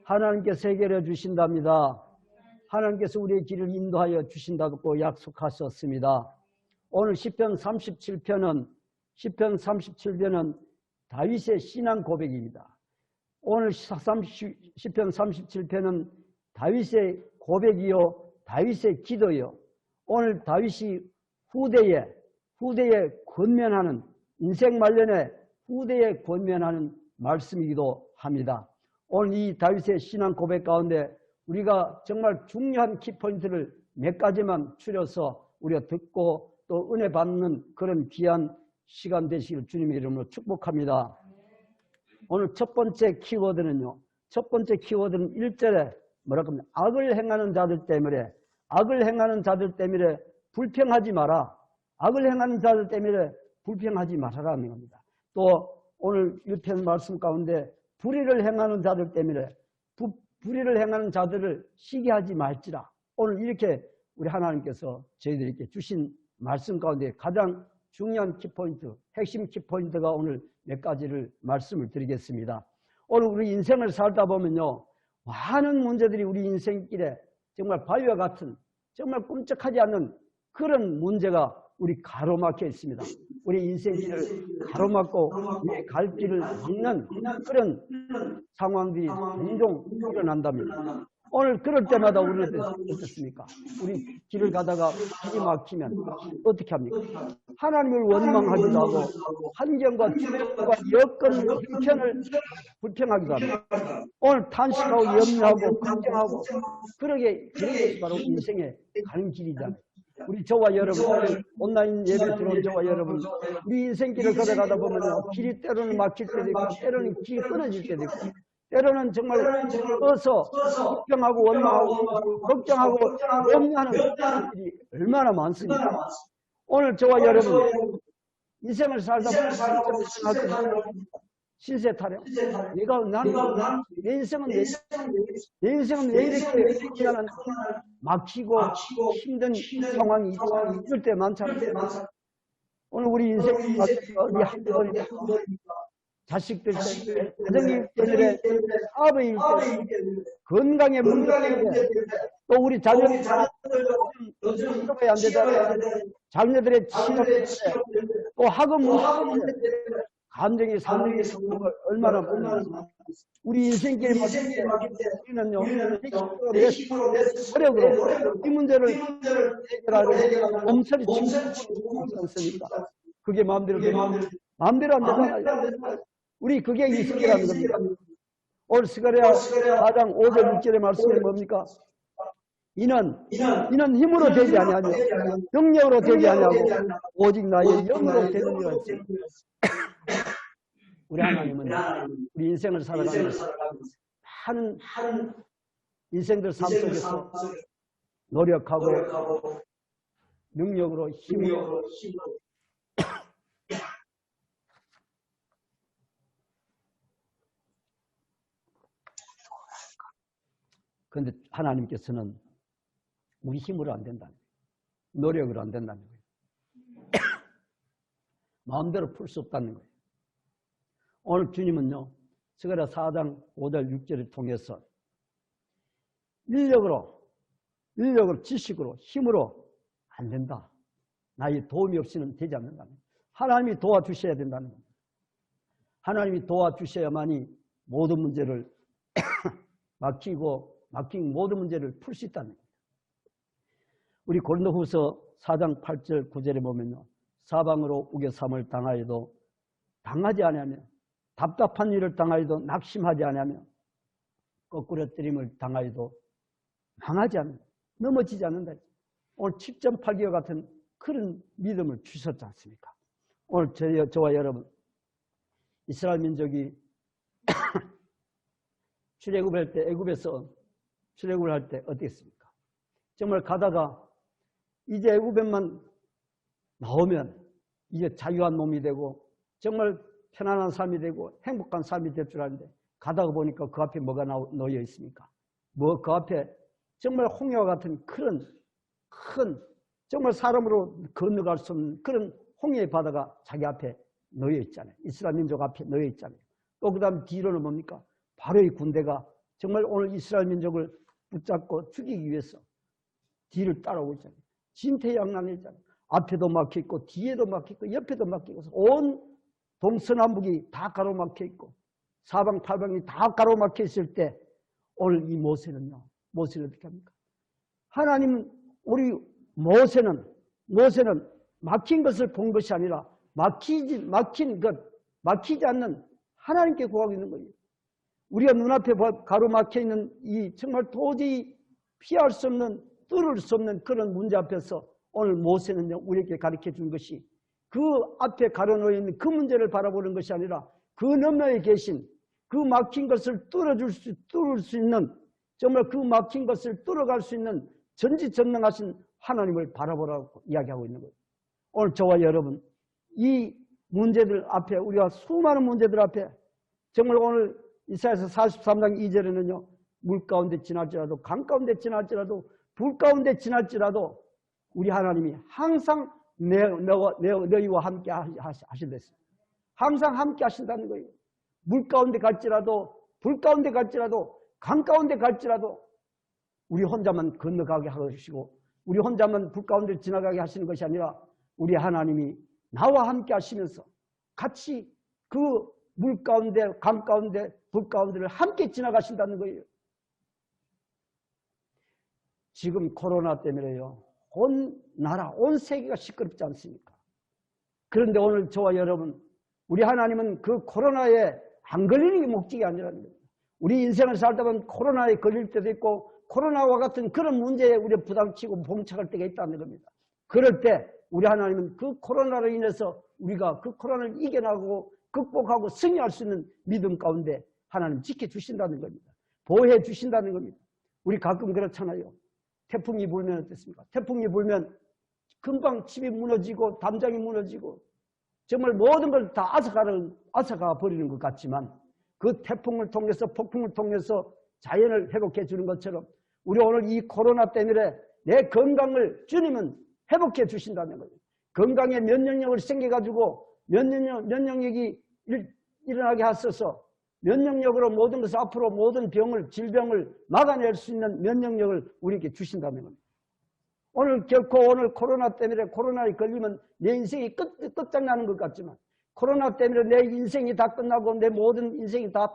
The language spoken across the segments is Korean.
하나님께서 해결해 주신답니다. 하나님께서 우리의 길을 인도하여 주신다고 약속하셨습니다. 오늘 시편 37편은 다윗의 신앙 고백입니다. 오늘 시편 37편은 다윗의 고백이요, 다윗의 기도요. 오늘 다윗이 후대에 권면하는, 인생 말년에 후대에 권면하는 말씀이기도 합니다. 오늘 이 다윗의 신앙 고백 가운데 우리가 정말 중요한 키포인트를 몇 가지만 추려서 우리가 듣고 또 은혜 받는 그런 귀한 시간 되시길 주님의 이름으로 축복합니다. 오늘 첫 번째 키워드는요. 첫 번째 키워드는 1절에 뭐라고 합니까? 악을 행하는 자들 때문에 불평하지 마라. 악을 행하는 자들 때문에 불평하지 말아라는 겁니다. 또 오늘 1편 말씀 가운데 불의를 행하는 자들 때문에 불의를 행하는 자들을 시기하지 말지라. 오늘 이렇게 우리 하나님께서 저희들에게 주신 말씀 가운데 가장 중요한 키포인트, 핵심 키포인트가 오늘 몇 가지를 말씀을 드리겠습니다. 오늘 우리 인생을 살다 보면요, 많은 문제들이 우리 인생길에 정말 바위와 같은, 정말 끔찍하지 않는 그런 문제가 우리 가로막혀 있습니다. 우리 인생길을 가로막고 우리 갈 길을 막는 그런 상황들이 종종 일어난답니다. 오늘 그럴 때마다 우리는 어떻습니까? 우리 길을 가다가 길이 막히면 어떻게 합니까? 하나님을 원망하기도 하고 환경과 주변과 여건 형편을 불평하기도 합니다. 오늘 탄식하고 염려하고 걱정하고 그러게 그런 것이 바로 인생의 가는 길이잖아요. 우리 저와 여러분, 온라인 예배 들어온 저와 여러분, 우리 인생길을 걸어가다 보면 길이 때로는 막힐 때도 있고 때로는 길이 끊어질 때도 있고 때로는 정말 떠서 걱정하고 원망하고 걱정하고 염려하는 일이 얼마나 많습니까? 오늘 저와 여러분 인생을 살다 보면 신세 타령. 내 인생은 왜 이렇게 나는 막히고 힘든 상황이 있을 때 많잖아요. 오늘 우리 인생 우리 한번 자식들 때문에, 가정일 때문에, 사업의 일 때문에, 건강의 문제 때문에, 또 우리 자녀들이 안 되잖아요. 자녀들의 치료 때문에, 또 학업 문제 때문에, 감정이 상당히 얼마나 많습니까? 우리 인생길에 우리는요, 노력으로 이 문제를 해결하려 몸서리 치고 있지 않습니까? 그게 마음대로 안 되잖아요. 우리 그게 이승이라는 겁니다. 오늘 스가랴 4장 5절 6절의 말씀이 뭡니까? 이는 힘으로 되지 아니하며 능력으로 되지 아니하고 오직 나의 영으로 되느니라. 우리 하나님은 우리 인생을 살아가면서 많은 인생들 삶 속에서 노력하고 능력으로 힘으로 그런데 하나님께서는 우리 힘으로 안 된다는 거예요. 노력으로 안 된다는 거예요. 마음대로 풀 수 없다는 거예요. 오늘 주님은요, 스가랴 4장 5절 6절을 통해서 인력으로, 지식으로, 힘으로 안 된다. 나의 도움이 없이는 되지 않는다는 거예요. 하나님이 도와주셔야 된다는 겁니다. 하나님이 도와주셔야만이 모든 문제를 막힌 모든 문제를 풀 수 있다는 겁니다. 우리 고린도후서 4장 8절 9절에 보면요, 사방으로 우겨삼을 당하여도 당하지 아니하며 답답한 일을 당하여도 낙심하지 아니하며 거꾸러뜨림을 당하여도 망하지 않는다. 넘어지지 않는다. 오늘 7.8기와 같은 그런 믿음을 주셨지 않습니까? 오늘 저와 여러분, 이스라엘 민족이 출애굽할 때, 애굽에서 출애굽을 할 때 어땠습니까? 정말 가다가 이제 애굽에만 나오면 이제 자유한 몸이 되고 정말 편안한 삶이 되고 행복한 삶이 될 줄 알았는데 가다가 보니까 그 앞에 뭐가 놓여 있습니까? 그 앞에 정말 홍해와 같은 큰 정말 사람으로 건너갈 수 없는 그런 홍해의 바다가 자기 앞에 놓여 있잖아요. 이스라엘 민족 앞에 놓여 있잖아요. 또 그 다음 뒤로는 뭡니까? 바로의 군대가 정말 오늘 이스라엘 민족을 붙잡고 죽이기 위해서 뒤를 따라오고 있잖아요. 진퇴양난이잖아요. 앞에도 막혀있고 뒤에도 막혀있고 옆에도 막혀있고 온 동서남북이 다 가로막혀 있고 사방팔방이 다 가로막혀 있을 때 오늘 이 모세는요. 모세는 어떻게 합니까? 하나님 우리 모세는 막힌 것을 본 것이 아니라 막히지 않는 하나님께 구하고 있는 거예요. 우리가 눈앞에 가로막혀 있는 이 정말 도저히 피할 수 없는 뚫을 수 없는 그런 문제 앞에서 오늘 모세는요 우리에게 가르쳐 준 것이 그 앞에 가로놓여 있는 그 문제를 바라보는 것이 아니라 그 너머에 계신 그 막힌 것을 뚫을 수 있는 정말 그 막힌 것을 뚫어갈 수 있는 전지전능하신 하나님을 바라보라고 이야기하고 있는 거예요. 오늘 저와 여러분 이 문제들 앞에 우리가 수많은 문제들 앞에 정말 오늘 이사야서 43장 2절에는요 물 가운데 지날지라도 강 가운데 지날지라도 불 가운데 지날지라도 우리 하나님이 항상 너희와 함께 하신댔어요. 항상 함께 하신다는 거예요. 물 가운데 갈지라도 불 가운데 갈지라도 강 가운데 갈지라도 우리 혼자만 건너가게 하시고 우리 혼자만 불 가운데 지나가게 하시는 것이 아니라 우리 하나님이 나와 함께 하시면서 같이 그 물 가운데 강 가운데 불 가운데를 함께 지나가신다는 거예요. 지금 코로나 때문에요. 온 나라, 온 세계가 시끄럽지 않습니까? 그런데 오늘 저와 여러분, 우리 하나님은 그 코로나에 안 걸리는 게 목적이 아니라는 거예요. 우리 인생을 살다 보면 코로나에 걸릴 때도 있고 코로나와 같은 그런 문제에 우리가 부닥치고 봉착할 때가 있다는 겁니다. 그럴 때 우리 하나님은 그 코로나로 인해서 우리가 그 코로나를 이겨나가고 극복하고 승리할 수 있는 믿음 가운데 하나님 지켜주신다는 겁니다. 보호해 주신다는 겁니다. 우리 가끔 그렇잖아요. 태풍이 불면 어떻습니까? 태풍이 불면 금방 집이 무너지고 담장이 무너지고 정말 모든 걸 다 앗아가 버리는 것 같지만 그 태풍을 통해서 폭풍을 통해서 자연을 회복해 주는 것처럼 우리 오늘 이 코로나 때문에 내 건강을 주님은 회복해 주신다는 거예요. 건강에 면역력을 생겨가지고 면역력이 일어나게 하셔서 면역력으로 모든 것을 앞으로 모든 질병을 막아낼 수 있는 면역력을 우리에게 주신다는 겁니다. 오늘 결코 오늘 코로나 때문에 코로나에 걸리면 내 인생이 끝장나는 것 같지만 코로나 때문에 내 인생이 다 끝나고 내 모든 인생이 다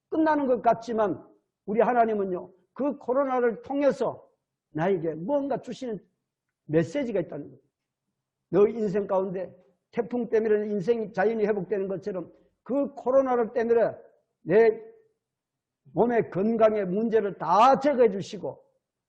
끝나는 것 같지만 우리 하나님은요 그 코로나를 통해서 나에게 뭔가 주시는 메시지가 있다는 거예요. 너 인생 가운데 태풍 때문에 인생이 자연이 회복되는 것처럼 그 코로나를 때문에 내 몸의 건강의 문제를 다 제거해 주시고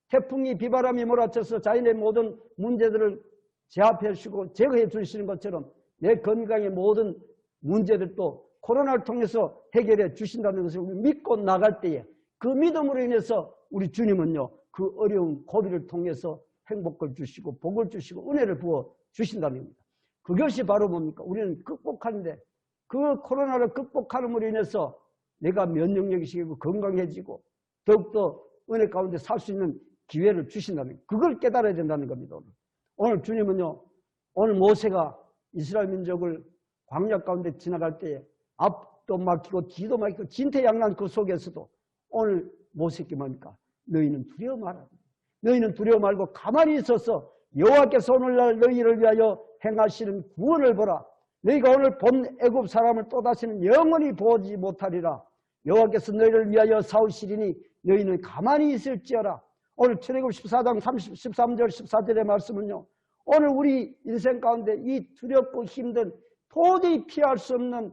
태풍이 비바람이 몰아쳐서 자연의 모든 문제들을 제압해 주시고 제거해 주시는 것처럼 내 건강의 모든 문제들도 코로나를 통해서 해결해 주신다는 것을 우리 믿고 나갈 때에 그 믿음으로 인해서 우리 주님은요 그 어려운 고비를 통해서 행복을 주시고 복을 주시고 은혜를 부어 주신다는 겁니다. 그것이 바로 뭡니까? 우리는 극복하는데 그 코로나를 극복함으로 인해서 내가 면역력이 생기고 건강해지고 더욱더 은혜 가운데 살 수 있는 기회를 주신다는 거예요. 그걸 깨달아야 된다는 겁니다. 오늘 주님은요 오늘 모세가 이스라엘 민족을 광야 가운데 지나갈 때에 앞도 막히고 뒤도 막히고 진퇴양난 그 속에서도 오늘 모세께 뭡니까? 너희는 두려워 말아라. 너희는 두려워 말고 가만히 있어서 여호와께서 오늘날 너희를 위하여 행하시는 구원을 보라. 너희가 오늘 본 애굽 사람을 또다시는 영원히 보지 못하리라. 여호와께서 너희를 위하여 싸우시리니 너희는 가만히 있을지어라. 오늘 출애굽 14장 13절 14절의 말씀은요. 오늘 우리 인생 가운데 이 두렵고 힘든 도저히 피할 수 없는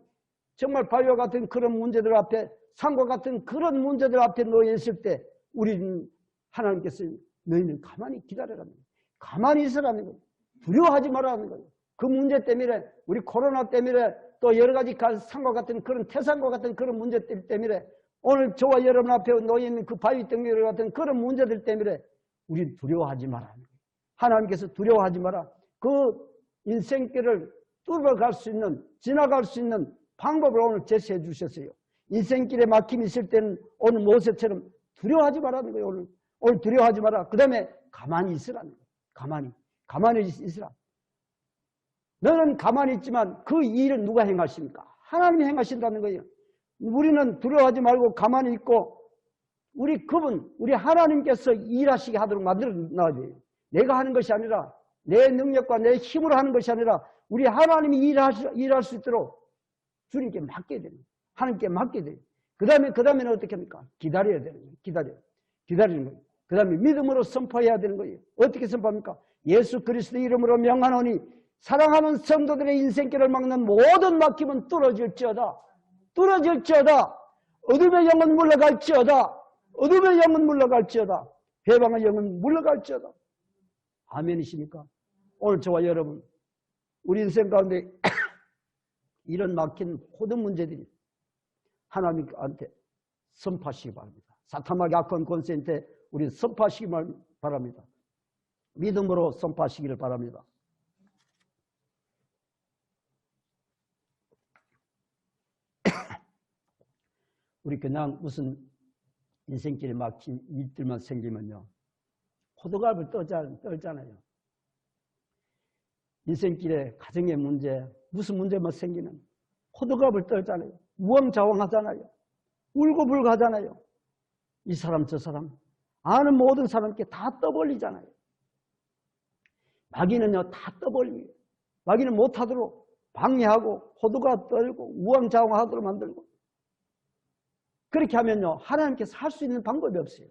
정말 바위와 같은 그런 문제들 앞에 산과 같은 그런 문제들 앞에 놓여 있을 때 우리는 하나님께서 너희는 가만히 기다려라는 거예요. 가만히 있으라는 거예요. 두려워하지 말라는 거예요. 그 문제 때문에 우리 코로나 때문에 또 여러 가지 산과 같은 그런 태산과 같은 그런 문제들 때문에 오늘 저와 여러분 앞에 놓여 있는 그 바위 덩굴 같은 그런 문제들 때문에 우리는 두려워하지 말라는 거예요. 하나님께서 두려워하지 마라. 그 인생길을 뚫어갈 수 있는 지나갈 수 있는 방법을 오늘 제시해 주셨어요. 인생길에 막힘이 있을 때는 오늘 모세처럼 두려워하지 말라는 거예요. 오늘 두려워하지 마라. 그 다음에 가만히 있으라는 거예요. 가만히 있으라. 너는 가만히 있지만 그 일을 누가 행하십니까? 하나님이 행하신다는 거예요. 우리는 두려워하지 말고 가만히 있고 우리 하나님께서 일하시게 하도록 만들어 놔야 돼요. 내가 하는 것이 아니라 내 능력과 내 힘으로 하는 것이 아니라 우리 하나님이 일할 수 있도록 주님께 맡겨야 됩니다. 하나님께 맡겨야 돼요. 그 다음에는 어떻게 합니까? 기다려야 되는 거예요. 기다리는 거예요. 그 다음에 믿음으로 선포해야 되는 거예요. 어떻게 선포합니까? 예수 그리스도의 이름으로 명하노니 사랑하는 성도들의 인생길을 막는 모든 막힘은 뚫어질지어다. 어둠의 영은 물러갈지어다. 해방의 영은 물러갈지어다. 아멘이십니까? 오늘 저와 여러분, 우리 인생 가운데 이런 막힌 모든 문제들이 하나님한테 선포하시기 바랍니다. 사탄에게 악한 권세한테 우리 선포하시기 바랍니다. 믿음으로 선포하시기를 바랍니다. 우리 그냥 무슨 인생길에 막힌 일들만 생기면요, 호들갑을 떨잖아요. 인생길에 가정의 문제, 무슨 문제만 생기면 호들갑을 떨잖아요. 우왕좌왕하잖아요. 울고불고 하잖아요. 이 사람 저 사람 아는 모든 사람께 다 떠벌리잖아요. 마귀는요 다 떠벌려요. 마귀는 못하도록 방해하고 호들갑 떨고 우왕좌왕하도록 만들고, 그렇게 하면요 하나님께서 할 수 있는 방법이 없어요.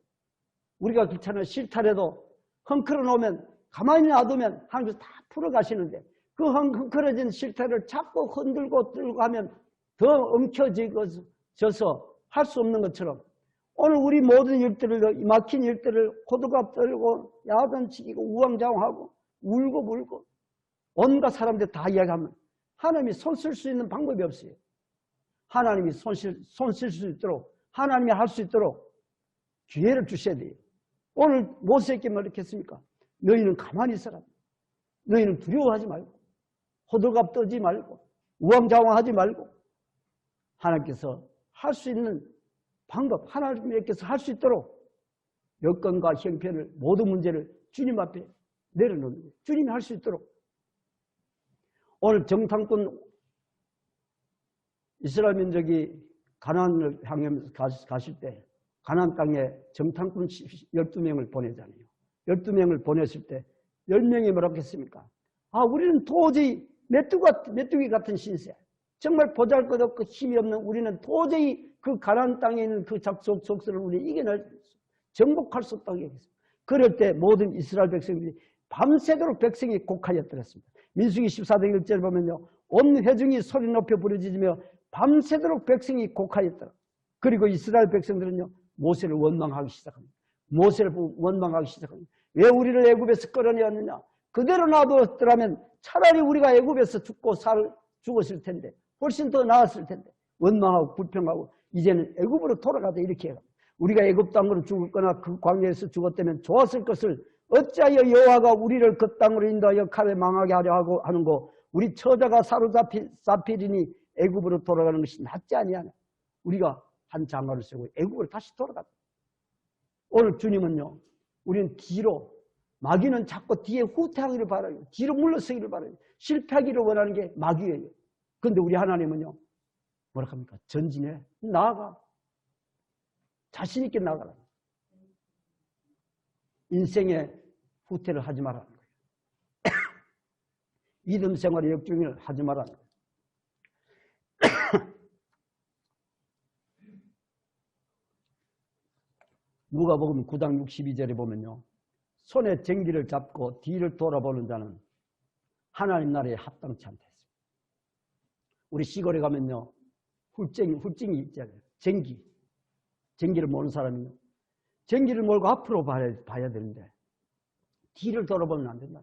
우리가 귀찮아 싫다래도 헝클어 놓으면, 가만히 놔두면 하나님께서 다 풀어가시는데, 그 헝클어진 실타를 자꾸 흔들고 들고 하면 더 엉켜져서 할 수 없는 것처럼, 오늘 우리 모든 일들을, 막힌 일들을 호들갑 떨고 야단치기고 우왕좌왕하고 울고 불고 온갖 사람들 다 이야기하면 하나님이 손 쓸 수 있는 방법이 없어요. 하나님이 손 쓸 수 있도록, 하나님이 할 수 있도록 기회를 주셔야 돼요. 오늘 모세에게 이렇게 했습니까? 너희는 가만히 있어라. 너희는 두려워하지 말고 호들갑 떨지 말고 우왕좌왕하지 말고, 하나님께서 할 수 있는 방법, 하나님께서 할 수 있도록 여건과 형편을, 모든 문제를 주님 앞에 내려놓는 거예요. 주님이 할 수 있도록. 오늘 정탐꾼 이스라엘 민족이 가나안을 향하면서 가실 때 가나안 땅에 정탐꾼 12명을 보내잖아요. 12명을 보냈을 때 10명이 뭐라고 했습니까? 우리는 도저히 메뚜기 같은 신세, 정말 보잘것없고 힘이 없는 우리는 도저히 그 가나안 땅에 있는 그 족속을 우리 이겨낼 수, 정복할 수 없다고 얘기했습니다. 그럴 때 모든 이스라엘 백성들이 밤새도록 백성이 곡하였더랬습니다. 민수기 14장 1절에 보면요, 온 회중이 소리 높여 부르짖으며 밤새도록 백성이 곡하였더라. 그리고 이스라엘 백성들은요 모세를 원망하기 시작합니다. 왜 우리를 애굽에서 끌어내었느냐? 그대로 놔두었더라면 차라리 우리가 애굽에서 죽었을 텐데, 훨씬 더 나았을 텐데, 원망하고 불평하고 이제는 애굽으로 돌아가자 이렇게 해요. 우리가 애굽 땅으로 죽었거나 그 광야에서 죽었다면 좋았을 것을 어찌하여 여호와가 우리를 그 땅으로 인도하여 칼에 망하게 하려 하는고, 우리 처자가 사로잡히리니 애굽으로 돌아가는 것이 낫지 아니하냐. 우리가 한 장화를 쓰고 애굽으로 다시 돌아갔다. 오늘 주님은요, 우리는 뒤로, 마귀는 자꾸 뒤에 후퇴하기를 바라요. 뒤로 물러서기를 바라요. 실패하기를 원하는 게 마귀예요. 그런데 우리 하나님은요 뭐라 합니까? 전진해, 나아가, 자신 있게 나아가라. 인생에 후퇴를 하지 말라는 거예요. 믿음 생활의 역중을 하지 말라는 거예요. 누가복음 9장 62절에 보면요, 손에 쟁기를 잡고 뒤를 돌아보는 자는 하나님 나라에 합당치 않다 했습니다. 우리 시골에 가면요 훌증이 있잖아요. 쟁기를 모르는 사람은요, 쟁기를 몰고 앞으로 봐야 되는데 뒤를 돌아보면 안 된다.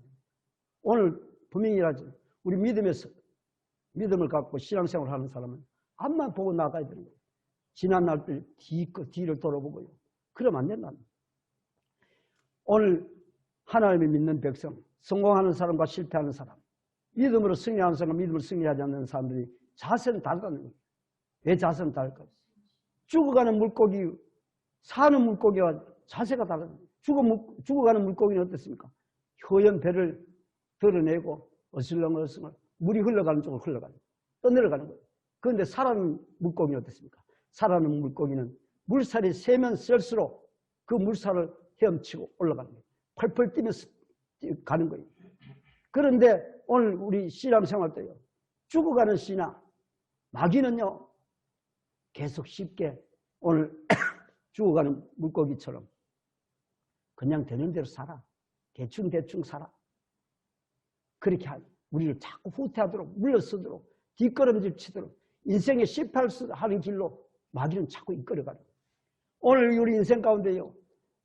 오늘 분명히라지 우리 믿음을 갖고 신앙생활을 하는 사람은 앞만 보고 나가야 되는 거예요. 지난 날들 뒤를 돌아보고요. 그러면 안 된다. 오늘 하나님을 믿는 백성, 성공하는 사람과 실패하는 사람, 믿음으로 승리하는 사람과 믿음으로 승리하지 않는 사람들이 자세는 다르다는 거예요. 왜 자세는 다를까요? 죽어가는 물고기, 사는 물고기와 자세가 다르다. 죽어가는 물고기는 어떻습니까? 허연 배를 드러내고 어슬렁어슬렁 물이 흘러가는 쪽으로 흘러가는, 떠내려가는 거예요. 그런데 살아는 물고기는 어떻습니까? 살아있는 물고기는 물살이 세면 셀수록 그 물살을 헤엄치고 올라가는 거예요. 펄펄 뛰면서 가는 거예요. 그런데 오늘 우리 신앙생활 때요. 죽어가는 씨나 마귀는요. 계속 쉽게 오늘 죽어가는 물고기처럼 그냥 되는 대로 살아. 대충 살아. 그렇게 우리를 자꾸 후퇴하도록 물러서도록 뒷걸음질 치도록 인생의 실패하는 길로 마귀는 자꾸 이끌어가는 거예요. 오늘 우리 인생 가운데요.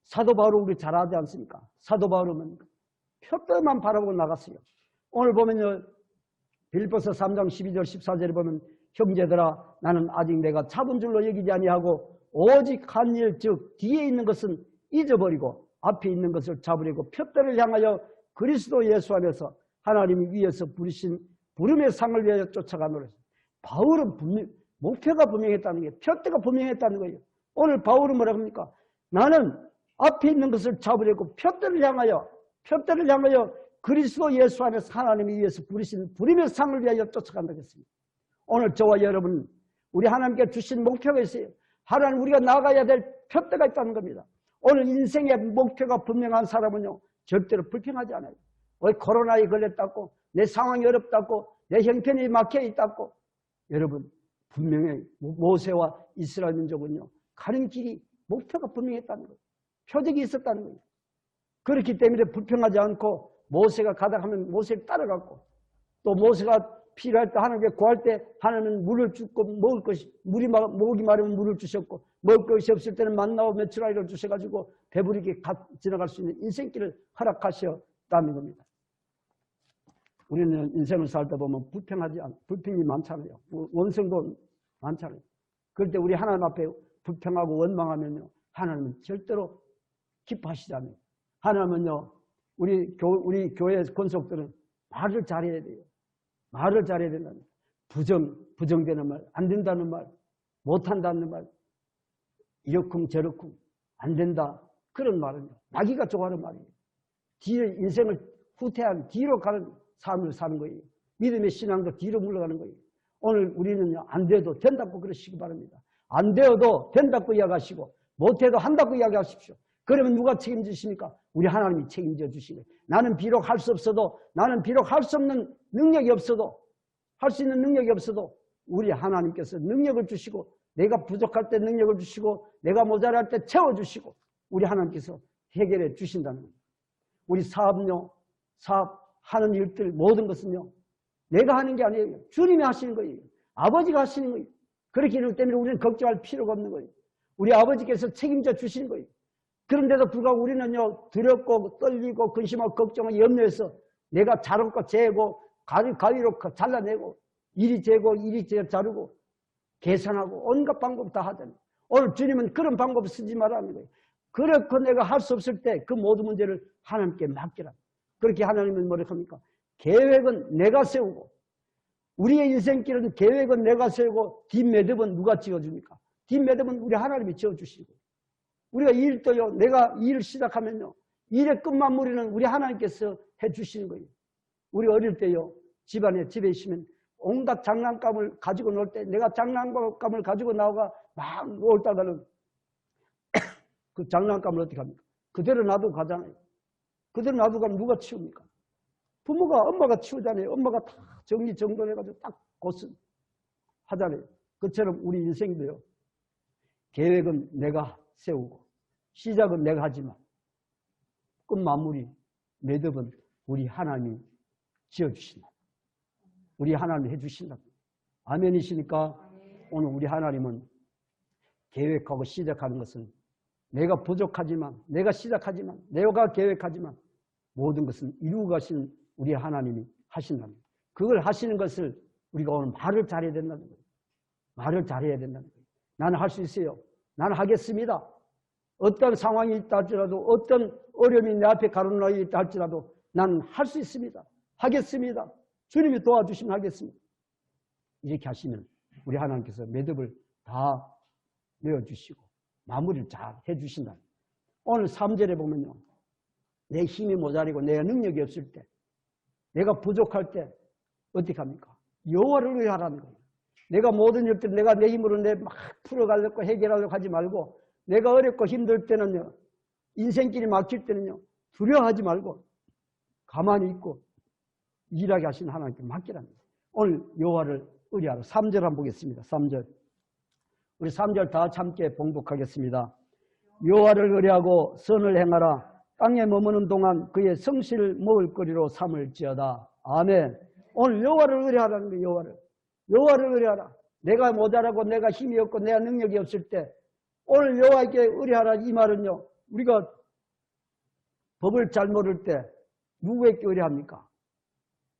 사도 바울 우리 잘 하지 않습니까? 사도 바울은 표대만 바라보고 나갔어요. 오늘 보면요. 빌립보서 3장 12절 14절에 보면 형제들아 나는 아직 내가 잡은 줄로 여기지 아니하고 오직 한 일 즉 뒤에 있는 것은 잊어버리고 앞에 있는 것을 잡으려고 표대를 향하여 그리스도 예수 안에서 하나님이 위에서 부르신 부름의 상을 위하여 쫓아가노라. 바울은 목표가 분명했다는 게 표대가 분명했다는 거예요. 오늘 바울은 뭐라고 합니까? 나는 앞에 있는 것을 잡으려고 표대를 향하여 그리스도 예수 안에서 하나님이 위해서 부르신 부름의 상을 위하여 쫓아간다고 했습니다. 오늘 저와 여러분 우리 하나님께 주신 목표가 있어요. 하나님 우리가 나가야 될 표대가 있다는 겁니다. 오늘 인생의 목표가 분명한 사람은요. 절대로 불평하지 않아요. 왜 코로나에 걸렸다고 내 상황이 어렵다고 내 형편이 막혀 있다고 여러분 분명히 모세와 이스라엘 민족은요. 가는 길이 목표가 분명했다는 거예요. 표적이 있었다는 거예요. 그렇기 때문에 불평하지 않고 모세가 가다 하면 모세를 따라갔고 또 모세가 필요할 때 하나님께 구할 때 하나님은 물을 주고 먹을 것이 목이 마르면 물을 주셨고 먹을 것이 없을 때는 만나고 메추라기를 주셔가지고 배부르게 지나갈 수 있는 인생길을 허락하셨다는 겁니다. 우리는 인생을 살다 보면 불평이 많잖아요. 원성도 많잖아요. 그럴 때 우리 하나님 앞에 불평하고 원망하면요. 하나님은 절대로 기뻐하시지 않아요. 하나님은요. 우리 교회 권속들은 말을 잘해야 돼요. 말을 잘해야 된다는 부정되는 말, 안 된다는 말, 못한다는 말, 이러쿵 저러쿵 안 된다. 그런 말은요. 마귀가 좋아하는 말이에요. 인생을 후퇴한 뒤로 가는 삶을 사는 거예요. 믿음의 신앙도 뒤로 물러가는 거예요. 오늘 우리는요. 안 돼도 된다고 그러시기 바랍니다. 안 되어도 된다고 이야기하시고 못해도 한다고 이야기하십시오. 그러면 누가 책임지십니까? 우리 하나님이 책임져 주시고 나는 비록 할 수 없어도 나는 비록 할 수 없는 능력이 없어도 할 수 있는 능력이 없어도 우리 하나님께서 능력을 주시고 내가 부족할 때 능력을 주시고 내가 모자랄 때 채워주시고 우리 하나님께서 해결해 주신다는 겁니다. 우리 사업하는 일들 모든 것은요. 내가 하는 게 아니에요. 주님이 하시는 거예요. 아버지가 하시는 거예요. 그렇기 때문에 우리는 걱정할 필요가 없는 거예요. 우리 아버지께서 책임져 주시는 거예요. 그런데도 불구하고 우리는요, 두렵고 떨리고 근심하고 걱정하고 염려해서 내가 자를 거 재고 가위로 잘라내고 이리 재고 이리 자르고 계산하고 온갖 방법 다 하잖아요. 오늘 주님은 그런 방법을 쓰지 말라는 거예요. 그렇고 내가 할 수 없을 때 그 모든 문제를 하나님께 맡기라. 그렇게 하나님은 뭐라고 합니까? 계획은 내가 세우고 우리의 인생길은 계획은 내가 세우고 뒷매듭은 누가 지어줍니까? 뒷매듭은 우리 하나님이 지어주시고 우리가 일도요. 내가 일을 시작하면요. 일의 끝마무리는 우리 하나님께서 해주시는 거예요. 우리 어릴 때요. 집에 있으면 온갖 장난감을 가지고 놀 때 내가 장난감을 가지고 나와가 막 놀다가는 그 장난감을 어떻게 합니까? 그대로 놔두고 가잖아요. 그대로 놔두고 가면 누가 치웁니까? 엄마가 치우잖아요. 엄마가 다 정리정돈해가지고 딱 곧은 하잖아요. 그처럼 우리 인생도요. 계획은 내가 세우고 시작은 내가 하지만 끝마무리 매듭은 우리 하나님이 지어주신다. 우리 하나님이 해주신다. 아멘이시니까 오늘 우리 하나님은 계획하고 시작하는 것은 내가 부족하지만 내가 시작하지만 내가 계획하지만 모든 것은 이루고 가시는 우리 하나님이 하신다는 거예요. 그걸 하시는 것을 우리가 오늘 말을 잘해야 된다는 거예요. 말을 잘해야 된다는 거예요. 나는 할 수 있어요. 나는 하겠습니다. 어떤 상황이 있다 할지라도 어떤 어려움이 내 앞에 가로놓여 있다 할지라도 나는 할 수 있습니다. 하겠습니다. 주님이 도와주시면 하겠습니다. 이렇게 하시면 우리 하나님께서 매듭을 다 내어주시고 마무리를 잘 해주신다. 오늘 3절에 보면요. 내 힘이 모자리고 내 능력이 없을 때 내가 부족할 때 어떻게 합니까? 여호와를 의하라는 거예요. 내가 모든 일들을 내가 내 힘으로 막 풀어가려고 해결하려고 하지 말고 내가 어렵고 힘들 때는요. 인생길이 막힐 때는요. 두려워하지 말고 가만히 있고 일하게 하신 하나님께 맡기랍니다. 오늘 여호와를 의뢰하라. 3절 한번 보겠습니다. 3절. 우리 3절 다 함께 봉독하겠습니다. 여호와를 의뢰하고 선을 행하라. 땅에 머무는 동안 그의 성실을 먹을거리로 삼을지어다. 아멘. 오늘 여호와를 의뢰하라는 거예요. 여호와를 의뢰하라. 내가 모자라고 내가 힘이 없고 내가 능력이 없을 때 오늘 여호와에게 의뢰하라. 이 말은요. 우리가 법을 잘 모를 때 누구에게 의뢰합니까?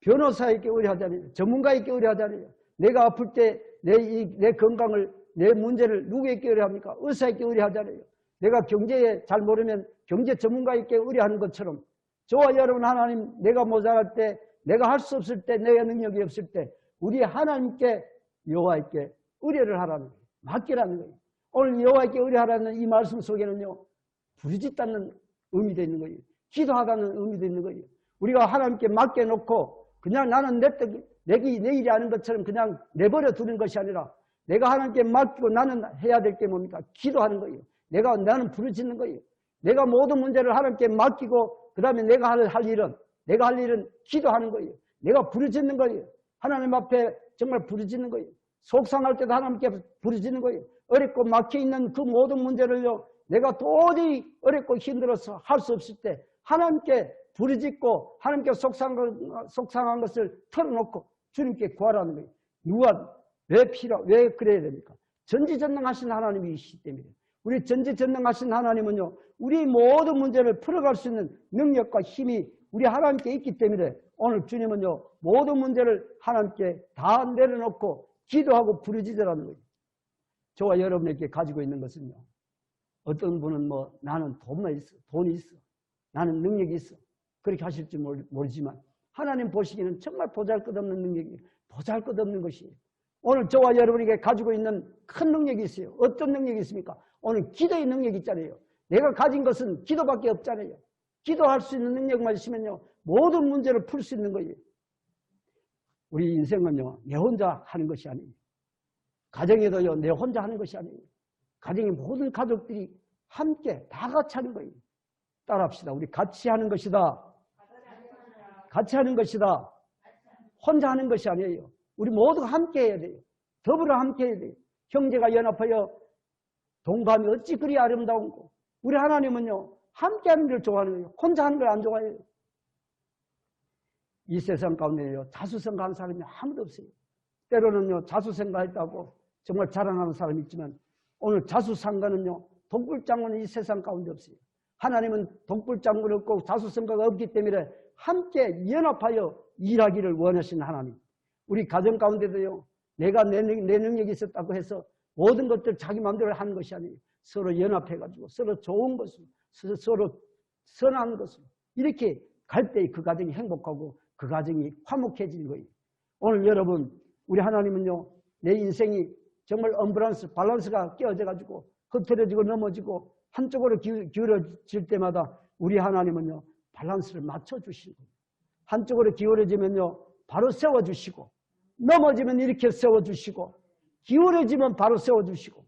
변호사에게 의뢰하잖아요. 전문가에게 의뢰하잖아요. 내가 아플 때 내 건강을 내 문제를 누구에게 의뢰합니까? 의사에게 의뢰하잖아요. 내가 경제에 잘 모르면 경제 전문가에게 의뢰하는 것처럼 저와 여러분 하나님 내가 모자랄 때 내가 할 수 없을 때 내가 능력이 없을 때 우리 하나님께 여호와에게 의뢰를 하라는 거예요. 맡기라는 거예요. 오늘 여호와에게 의뢰하라는 이 말씀 속에는요. 부르짖다는 의미도 있는 거예요. 기도하다는 의미도 있는 거예요. 우리가 하나님께 맡겨놓고 그냥 나는 내 일이 아닌 것처럼 그냥 내버려 두는 것이 아니라 내가 하나님께 맡기고 나는 해야 될 게 뭡니까? 기도하는 거예요. 나는 부르짖는 거예요. 내가 모든 문제를 하나님께 맡기고 그 다음에 내가 할 일은 기도하는 거예요. 내가 부르짖는 거예요. 하나님 앞에 정말 부르짖는 거예요. 속상할 때도 하나님께 부르짖는 거예요. 어렵고 막혀있는 그 모든 문제를요. 내가 도저히 어렵고 힘들어서 할 수 없을 때 하나님께 부르짖고 하나님께 속상한 것을 털어놓고 주님께 구하라는 거예요. 왜 그래야 됩니까? 전지전능하신 하나님이시기 때문에. 우리 전지전능하신 하나님은요. 우리 모든 문제를 풀어갈 수 있는 능력과 힘이 우리 하나님께 있기 때문에 오늘 주님은요. 모든 문제를 하나님께 다 내려놓고 기도하고 부르짖으라는 거예요. 저와 여러분에게 가지고 있는 것은요. 어떤 분은 나는 돈이 있어. 나는 능력이 있어. 그렇게 하실지 모르지만 하나님 보시기에는 정말 보잘것없는 능력이 보잘것없는 것이에요. 오늘 저와 여러분에게 가지고 있는 큰 능력이 있어요. 어떤 능력이 있습니까? 오늘 기도의 능력이 있잖아요. 내가 가진 것은 기도밖에 없잖아요. 기도할 수 있는 능력만 있으면요. 모든 문제를 풀 수 있는 거예요. 우리 인생은요. 내 혼자 하는 것이 아니에요. 가정에도요. 내 혼자 하는 것이 아니에요. 가정의 모든 가족들이 함께 다 같이 하는 거예요. 따라합시다. 우리 같이 하는 것이다. 같이 하는 것이다. 혼자 하는 것이 아니에요. 우리 모두가 함께 해야 돼요. 더불어 함께 해야 돼요. 형제가 연합하여 동감이 어찌 그리 아름다운고. 우리 하나님은요. 함께 하는 걸 좋아하는 거예요. 혼자 하는 걸 안 좋아해요. 이 세상 가운데요. 자수성가하는 사람이 아무도 없어요. 때로는요. 자수성가했다고 정말 자랑하는 사람이 있지만 오늘 자수성가는요. 독불장군은 이 세상 가운데 없어요. 하나님은 독불장군 없고 자수성가가 없기 때문에 함께 연합하여 일하기를 원하시는 하나님. 우리 가정 가운데도요. 내가 내 능력이 있었다고 해서 모든 것들 자기 마음대로 하는 것이 아니에요. 서로 연합해가지고 서로 좋은 것을 서로 선한 것을 이렇게 갈 때 그 가정이 행복하고 그 가정이 화목해지는 거예요. 오늘 여러분 우리 하나님은요. 내 인생이 정말 밸런스가 깨어져가지고 흐트러지고 넘어지고 한쪽으로 기울어질 때마다 우리 하나님은요. 밸런스를 맞춰주시는 거예요. 한쪽으로 기울어지면요. 바로 세워주시고 넘어지면 이렇게 세워주시고 기울어지면 바로 세워주시고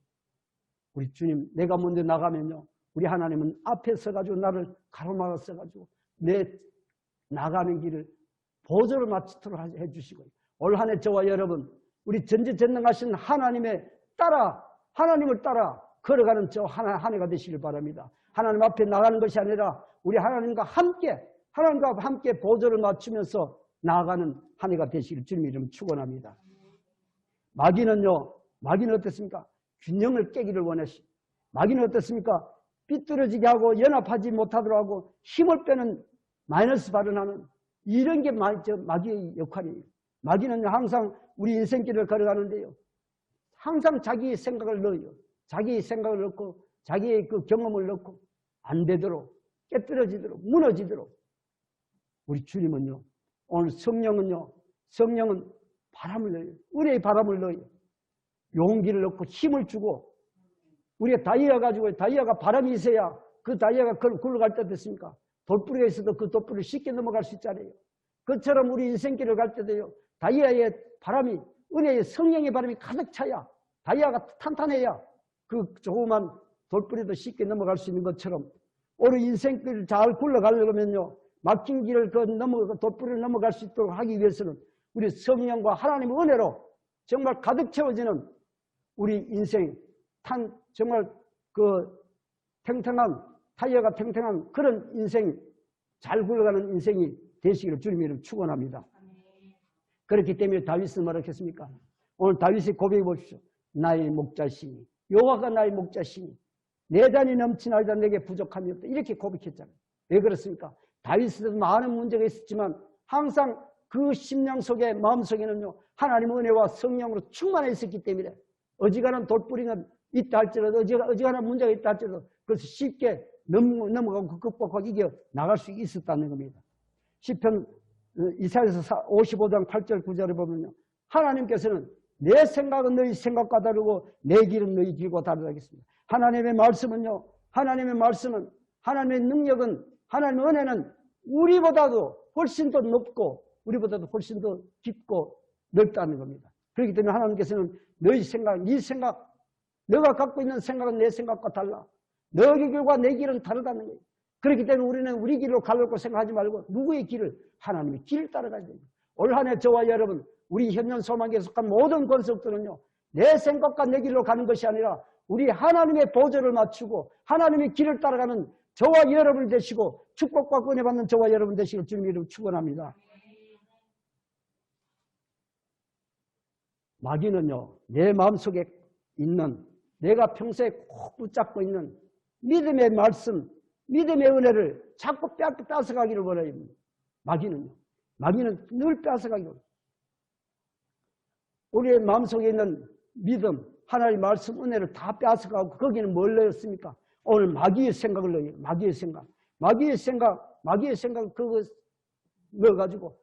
우리 주님 내가 먼저 나가면요. 우리 하나님은 앞에 서가지고 나를 가로막아 서가지고 내 나가는 길을 보조를 맞추도록 해주시고 올 한 해 저와 여러분 우리 전지전능하신 하나님을 따라 걸어가는 저 한 해가 되시길 바랍니다. 하나님 앞에 나가는 것이 아니라 우리 하나님과 함께 보조를 맞추면서 나아가는 한 해가 되시길 주님 이름 축원합니다. 마귀는 어떻습니까? 균형을 깨기를 원하시. 마귀는 어떻습니까? 삐뚤어지게 하고 연합하지 못하도록 하고 힘을 빼는 마이너스 발언하는 이런 게 마귀의 역할이에요. 마귀는 항상 우리 인생길을 걸어가는데요. 항상 자기의 생각을 넣어요. 자기의 생각을 넣고 자기의 그 경험을 넣고 안 되도록 깨뜨려지도록 무너지도록 우리 주님은요. 오늘 성령은 바람을 넣어요. 은혜의 바람을 넣어요. 용기를 넣고 힘을 주고 우리가 다이아가 바람이 있어야 그 다이아가 굴러갈 때 됐습니까? 돌뿌리가 있어도 그 돌뿌리를 쉽게 넘어갈 수 있잖아요. 그처럼 우리 인생길을 갈 때도요. 다이아의 바람이 은혜의 성령의 바람이 가득 차야 다이아가 탄탄해야 그 조그만 돌뿌리도 쉽게 넘어갈 수 있는 것처럼 오늘 인생길을 잘 굴러가려면요 막힌 길을 돌뿌리를 넘어갈 수 있도록 하기 위해서는 우리 성령과 하나님의 은혜로 정말 가득 채워지는 우리 인생 정말 그 탱탱한 타이어가 탱탱한 그런 인생 잘 굴러가는 인생이 되시기를 주님의 이름 축원합니다. 그렇기 때문에 다윗은 뭐라 했습니까? 오늘 다윗의 고백해 보십시오. 나의 목자시니 여호와가 나의 목자시니 내 잔이 넘치나이다 내게 부족함이 없다. 이렇게 고백했잖아요. 왜 그렇습니까? 다윗은 많은 문제가 있었지만 항상 그 심령 속에 마음속에는요 하나님의 은혜와 성령으로 충만해 있었기 때문에 어지간한 돌뿌리가 있다 할지라도 어지간한 문제가 있다 할지라도 그것을 쉽게 넘어가고 극복하고 이겨 나갈 수 있었다는 겁니다. 시편 이사야서 55장 8절 9절을 보면요 하나님께서는 내 생각은 너희 생각과 다르고 내 길은 너희 길과 다르다 하겠습니다. 하나님의 말씀은요 하나님의 말씀은 하나님의 능력은 하나님의 은혜는 우리보다도 훨씬 더 높고 우리보다도 훨씬 더 깊고 넓다는 겁니다. 그렇기 때문에 하나님께서는 너희 생각, 네 생각, 너가 갖고 있는 생각은 내 생각과 달라. 너의 길과 내 길은 다르다는 거예요. 그렇기 때문에 우리는 우리 길로 가려고 생각하지 말고 누구의 길을? 하나님의 길을 따라가야 됩니다. 올 한 해 저와 여러분 우리 현년 소망에 속한 모든 권속들은요 내 생각과 내 길로 가는 것이 아니라 우리 하나님의 보좌를 맞추고 하나님의 길을 따라가는 저와 여러분 되시고 축복과 은혜 받는 저와 여러분 되시길 주님의 이름으로 축원합니다. 마귀는요 내 마음속에 있는 내가 평소에 꼭 붙잡고 있는 믿음의 말씀, 믿음의 은혜를 자꾸 뺏어가기를 원해요. 마귀는 늘 뺏어가기를 원해요. 우리의 마음속에 있는 믿음, 하나님의 말씀, 은혜를 다 뺏어가고 거기는 뭘 넣었습니까? 오늘 마귀의 생각을 넣어요. 마귀의 생각 그거 넣어가지고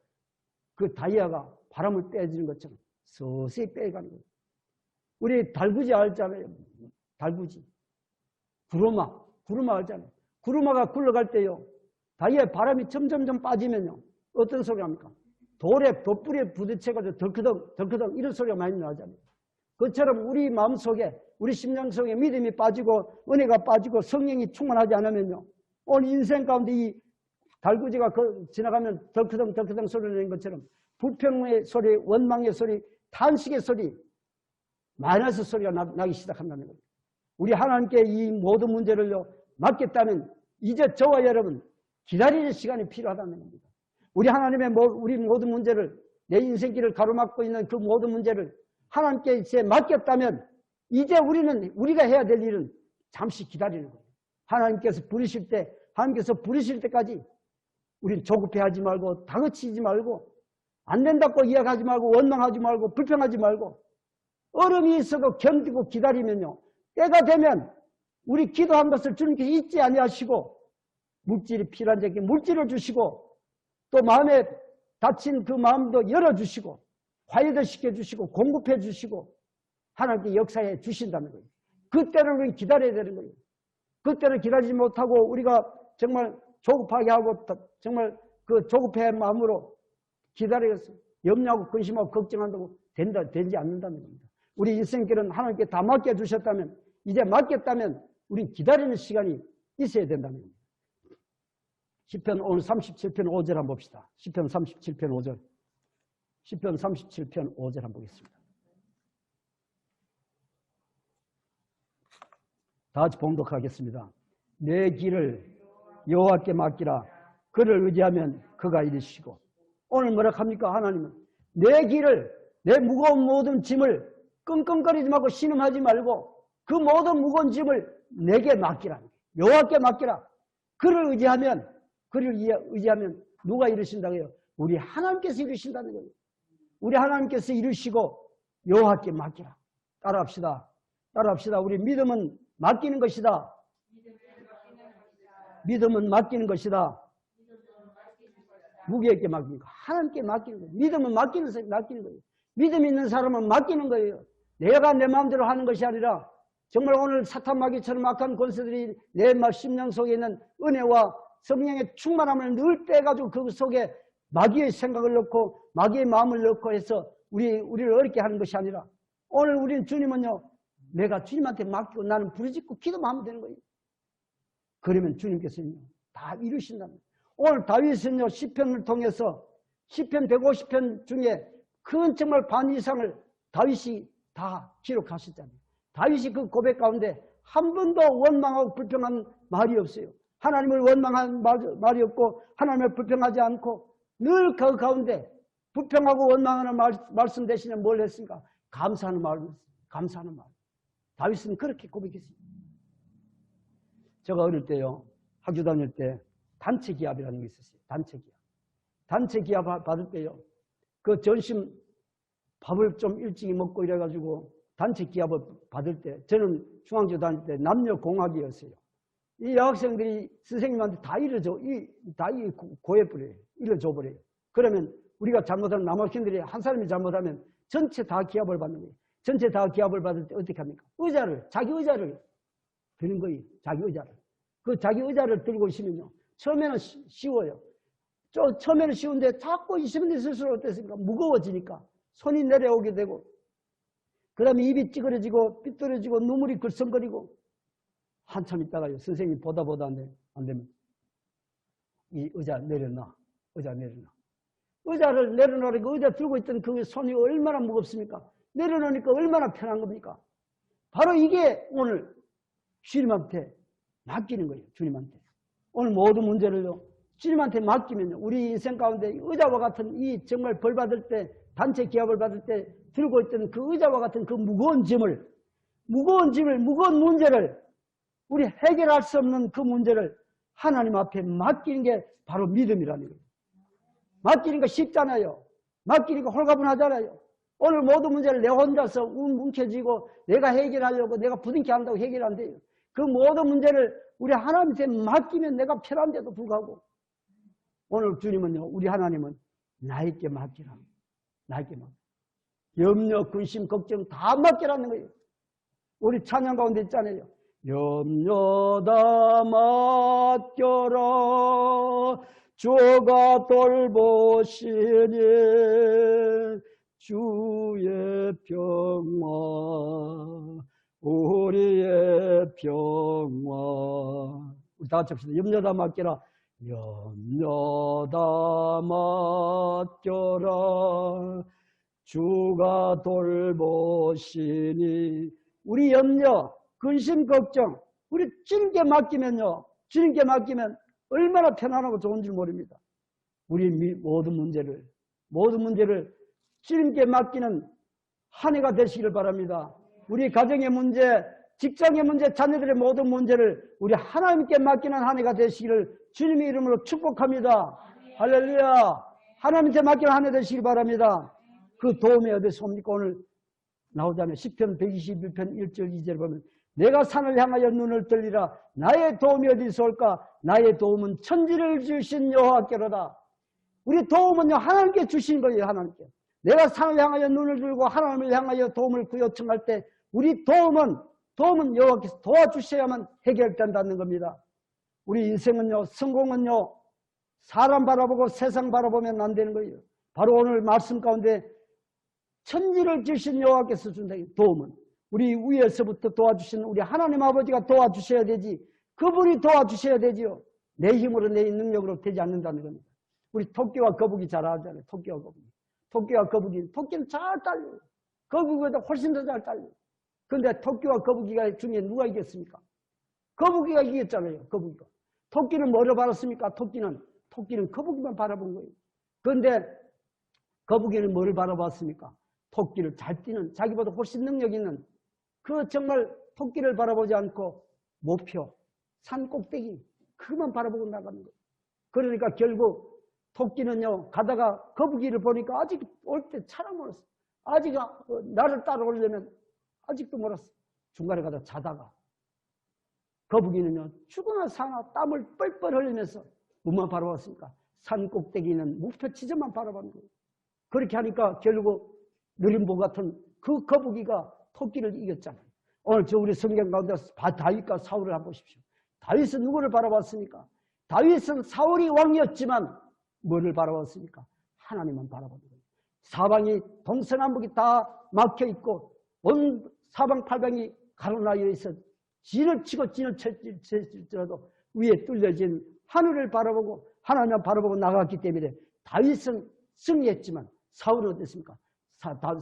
그 다이아가 바람을 빼주는 것처럼 서서히 빼가는 거예요. 우리 달구지 알잖아요. 달구지. 구루마 알잖아요. 구루마가 굴러갈 때요. 다이아에 바람이 점점점 빠지면요. 어떤 소리가 합니까? 돌뿌리에 부딪혀가지고 덜크덩 이런 소리가 많이 나잖아요. 그처럼 우리 마음속에 우리 심령 속에 믿음이 빠지고 은혜가 빠지고 성령이 충만하지 않으면요. 오늘 인생 가운데 이 달구지가 지나가면 덜크덩 소리 내는 것처럼 불평의 소리, 원망의 소리, 탄식의 소리, 마이너스 소리가 나기 시작한다는 거예요. 우리 하나님께 이 모든 문제를요 맡겠다면 이제 저와 여러분 기다리는 시간이 필요하다는 겁니다. 우리 하나님의 우리 모든 문제를 내 인생길을 가로막고 있는 그 모든 문제를 하나님께 이제 맡겼다면 이제 우리가 해야 될 일은 잠시 기다리는 거예요. 하나님께서 부르실 때까지 우리는 조급해하지 말고 다그치지 말고 안 된다고 이야기하지 말고 원망하지 말고 불평하지 말고 얼음이 있어도 견디고 기다리면요. 때가 되면 우리 기도한 것을 주님께서 잊지 아니하시고 물질이 필요한 자에게 물질을 주시고 또 마음에 닫힌 그 마음도 열어주시고 화해도 시켜주시고 공급해 주시고 하나님께 역사해 주신다는 거예요. 그때를 우리는 기다려야 되는 거예요. 그때를 기다리지 못하고 우리가 정말 조급하게 하고 정말 그 조급한 마음으로 기다리겠어요. 염려하고 근심하고 걱정한다고 되지 않는다는 겁니다. 우리 인생길은 하나님께 다 맡겨주셨다면 이제 맡겼다면 우린 기다리는 시간이 있어야 된다는 겁니다. 시편 오늘 37편 5절 한번 봅시다. 시편 37편 5절. 시편 37편 5절 한번 보겠습니다. 다 같이 봉독하겠습니다. 내 길을 여호와께 맡기라. 그를 의지하면 그가 이루시고. 오늘 뭐라 합니까? 하나님은 내 길을 내 무거운 모든 짐을 끙끙거리지 말고 신음하지 말고 그 모든 무거운 짐을 내게 맡기라. 여호와께 맡기라. 그를 의지하면 누가 이루신다고요? 우리 하나님께서 이루신다는 거예요. 우리 하나님께서 이루시고 여호와께 맡기라. 따라합시다. 우리 믿음은 맡기는 것이다. 믿음은 맡기는 것이다. 누구에게 맡기는 거? 하나님께 맡기는 거예요. 믿음은 맡기는 거예요. 믿음 있는 사람은 맡기는 거예요. 내가 내 마음대로 하는 것이 아니라 정말 오늘 사탄 마귀처럼 악한 권세들이 내 심령 속에 있는 은혜와 성령의 충만함을 늘 빼가지고 그 속에 마귀의 생각을 넣고 마귀의 마음을 넣고 해서 우리를 어렵게 하는 것이 아니라 오늘 우리는 주님은요, 내가 주님한테 맡기고 나는 부르짖고 기도만 하면 되는 거예요. 그러면 주님께서는요, 다 이루신답니다. 오늘 다윗은요, 시편을 통해서 시편 150편 중에 큰 정말 반 이상을 다윗이 다 기록하셨잖아요. 다윗이 그 고백 가운데 한 번도 원망하고 불평한 말이 없어요. 하나님을 원망한 말이 없고 하나님을 불평하지 않고 늘 그 가운데 불평하고 원망하는 말씀 대신에 뭘 했습니까? 감사하는 말. 다윗은 그렇게 고백했습니다. 제가 어릴 때요, 학교 다닐 때 단체 기합이라는 게 있었어요. 단체 기합. 단체 기합 받을 때요, 그 점심 밥을 좀 일찍 먹고 이래가지고 단체 기합을 받을 때, 저는 중앙교 다닐 때 남녀공학이었어요. 이 여학생들이 선생님한테 다 고해버려요. 일러줘버려요. 그러면 우리가 잘못하면 남학생들이 한 사람이 잘못하면 전체 다 기합을 받는 거예요. 전체 다 기합을 받을 때 어떻게 합니까? 자기 의자를 드는 거예요. 자기 의자를. 그 자기 의자를 들고 있으면요, 처음에는 쉬워요. 처음에는 쉬운데 자꾸 있으면 있을수록 어땠습니까? 무거워지니까 손이 내려오게 되고, 그 다음에 입이 찌그러지고 삐뚤어지고 눈물이 글썽거리고, 한참 있다가요, 선생님 보다 안 되면 이 의자 내려놔. 의자를 내려놓으니까 의자 들고 있던 그 손이 얼마나 무겁습니까? 내려놓으니까 얼마나 편한 겁니까? 바로 이게 오늘 주님한테 맡기는 거예요. 주님한테. 오늘 모든 문제를요, 주님한테 맡기면요, 우리 인생 가운데 의자와 같은 이 정말 벌 받을 때, 단체 기합을 받을 때 들고 있던 그 의자와 같은 그 무거운 문제를, 우리 해결할 수 없는 그 문제를 하나님 앞에 맡기는 게 바로 믿음이라는 거예요. 맡기는 거 쉽잖아요. 맡기는 거 홀가분하잖아요. 오늘 모든 문제를 내 혼자서 뭉쳐지고 내가 해결하려고 내가 부둥켜 한다고 해결 안 돼요. 그 모든 문제를 우리 하나님한테 맡기면 내가 편한데도 불구하고, 오늘 주님은요, 우리 하나님은 나에게 맡기라. 나에게 맡기라. 염려, 근심, 걱정 다 맡기라는 거예요. 우리 찬양 가운데 있잖아요. 염려 다 맡겨라. 주가 돌보시니 주의 평화, 우리의 평화. 우리 다 같이 합시다. 염려 다 맡겨라. 염려 다 맡겨라. 주가 돌보시니. 우리 염려, 근심, 걱정, 우리 주님께 맡기면요, 주님께 맡기면 얼마나 편안하고 좋은 줄 모릅니다. 우리 모든 문제를 주님께 맡기는 한 해가 되시기를 바랍니다. 우리 가정의 문제, 직장의 문제, 자녀들의 모든 문제를 우리 하나님께 맡기는 한 해가 되시기를 주님의 이름으로 축복합니다. 할렐루야. 하나님께 맡기는 한 해 되시길 바랍니다. 그 도움이 어디서 옵니까? 오늘 나오잖아요. 시편 121편 1절 2절 보면, 내가 산을 향하여 눈을 들리라. 나의 도움이 어디서 올까? 나의 도움은 천지를 주신 여호와께로다. 우리 도움은요, 하나님께 주신 거예요. 하나님께. 내가 산을 향하여 눈을 들고 하나님을 향하여 도움을 요청할 때 우리 도움은 여호와께서 도와주셔야만 해결된다는 겁니다. 우리 인생은요, 성공은요, 사람 바라보고 세상 바라보면 안 되는 거예요. 바로 오늘 말씀 가운데 천지를 주신 여호와께서 준다. 도움은 우리 위에서부터 도와주신 우리 하나님 아버지가 도와주셔야 되지, 그분이 도와주셔야 되지요. 내 힘으로, 내 능력으로 되지 않는다는 겁니다. 우리 토끼와 거북이 잘 알잖아요. 토끼와 거북이. 토끼는 잘 달려요. 거북이보다 훨씬 더 잘 달려요. 그런데 토끼와 거북이가 중에 누가 이겼습니까? 거북이가 이겼잖아요. 거북이가. 토끼는 뭐를 바랐습니까? 토끼는 거북이만 바라본 거예요. 그런데 거북이는 뭐를 바라봤습니까? 토끼를 잘 뛰는, 자기보다 훨씬 능력 있는 그 정말 토끼를 바라보지 않고 목표, 산 꼭대기, 그것만 바라보고 나가는 거예요. 그러니까 결국 토끼는요, 가다가 거북이를 보니까 아직 올 때 차라 멀었어. 아직 나를 따라오려면 아직도 멀었어. 중간에 가다 자다가. 거북이는요, 죽으나 사나 땀을 뻘뻘 흘리면서 뭐만 바라봤습니까? 산 꼭대기는 목표 지점만 바라보는 거예요. 그렇게 하니까 결국 느림보 같은 그 거북이가 토끼를 이겼잖아요. 오늘 우리 성경 가운데 다윗과 사울을 한번 보십시오. 다윗은 누구를 바라봤습니까? 다윗은 사울이 왕이었지만 뭐를 바라봤습니까? 하나님만 바라보는 거예요. 사방이 동서남북이 다 막혀 있고 온 사방팔방이 가로나여 있어 진을 치고 진을 쳤을지라도 위에 뚫려진 하늘을 바라보고 하나님을 바라보고 나갔기 때문에 다윗은 승리했지만 사울은 어땠습니까?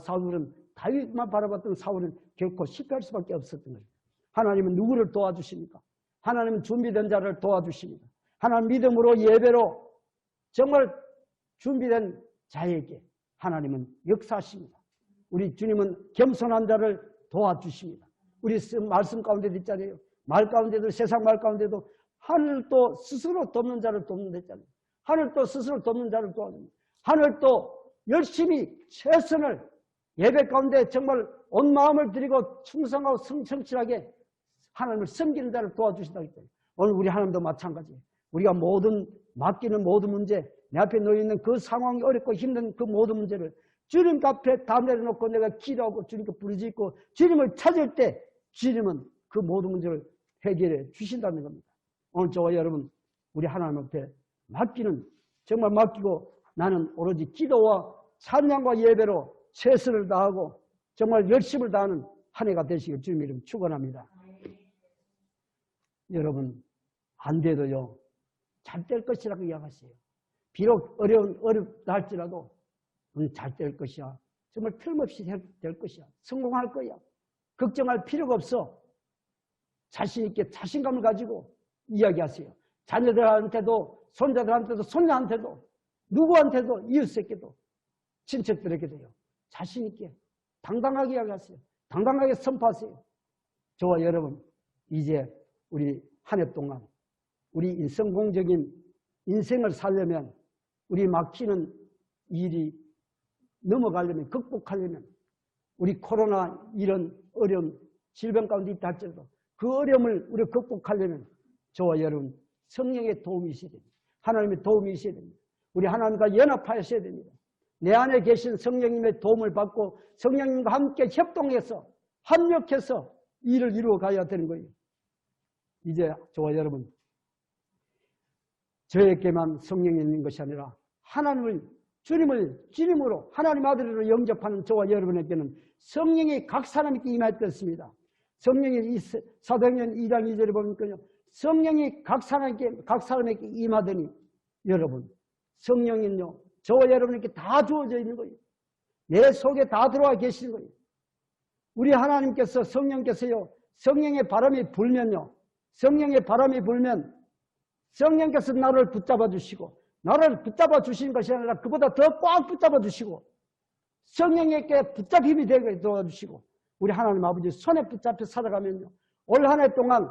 사울은 다윗만 바라봤던 사울은 결코 실패할 수밖에 없었던 거예요. 하나님은 누구를 도와주십니까? 하나님은 준비된 자를 도와주십니다. 하나님 믿음으로 예배로 정말 준비된 자에게 하나님은 역사하십니다. 우리 주님은 겸손한 자를 도와주십니다. 우리 말씀 가운데도 있잖아요. 말 가운데도 세상 말 가운데도 하늘도 스스로 돕는 자를 돕는다 했잖아요. 하늘도 스스로 돕는 자를 도와줍니다. 하늘도 열심히 최선을 예배 가운데 정말 온 마음을 들이고 충성하고 성실하게 하나님을 섬기는 자를 도와주신다고 했잖아요. 오늘 우리 하나님도 마찬가지예요. 우리가 맡기는 모든 문제, 내 앞에 놓여있는 그 상황이 어렵고 힘든 그 모든 문제를 주님 앞에 다 내려놓고 내가 기도하고 주님께 부르짖고 주님을 찾을 때 주님은 그 모든 문제를 해결해 주신다는 겁니다. 오늘 저와 여러분 우리 하나님 앞에 정말 맡기고 나는 오로지 기도와 찬양과 예배로 최선을 다하고 정말 열심을 다하는 한 해가 되시길 주님 이름 축원합니다. 여러분 안 돼도요 잘 될 것이라고 이야기하세요. 비록 어렵다 할지라도 잘 될 것이야. 정말 틀림없이 될 것이야. 성공할 거야. 걱정할 필요가 없어. 자신 있게 자신감을 가지고 이야기하세요. 자녀들한테도 손자들한테도 손녀한테도 누구한테도 이웃에게도 친척들에게도요. 자신 있게 당당하게 이야기하세요. 당당하게 선포하세요. 저와 여러분 이제 우리 한 해 동안 우리 성공적인 인생을 살려면 우리 막히는 일이 넘어가려면 극복하려면 우리 코로나 이런 어려운 질병 가운데 있다 할지라도 그 어려움을 우리가 극복하려면 저와 여러분 성령의 도움이 있어야 됩니다. 하나님의 도움이 있어야 됩니다. 우리 하나님과 연합하셔야 됩니다. 내 안에 계신 성령님의 도움을 받고 성령님과 함께 협동해서 합력해서 일을 이루어 가야 되는 거예요. 이제 저와 여러분 저에게만 성령이 있는 것이 아니라 하나님을 주님으로 하나님 아들으로 영접하는 저와 여러분에게는 성령이 각 사람에게 임하였습니다. 성령이 사도행전 2장 2절에 보니까요. 성령이 각 사람에게 임하더니 여러분 성령은요. 저와 여러분에게 다 주어져 있는 거예요. 내 속에 다 들어와 계시는 거예요. 우리 하나님께서 성령께서요. 성령의 바람이 불면요. 성령의 바람이 불면 성령께서 나를 붙잡아 주시고 나를 붙잡아 주시는 것이 아니라 그보다 더 꽉 붙잡아 주시고 성령에게 붙잡힘이 되게 도와주시고 우리 하나님 아버지 손에 붙잡혀 살아가면요. 올 한 해 동안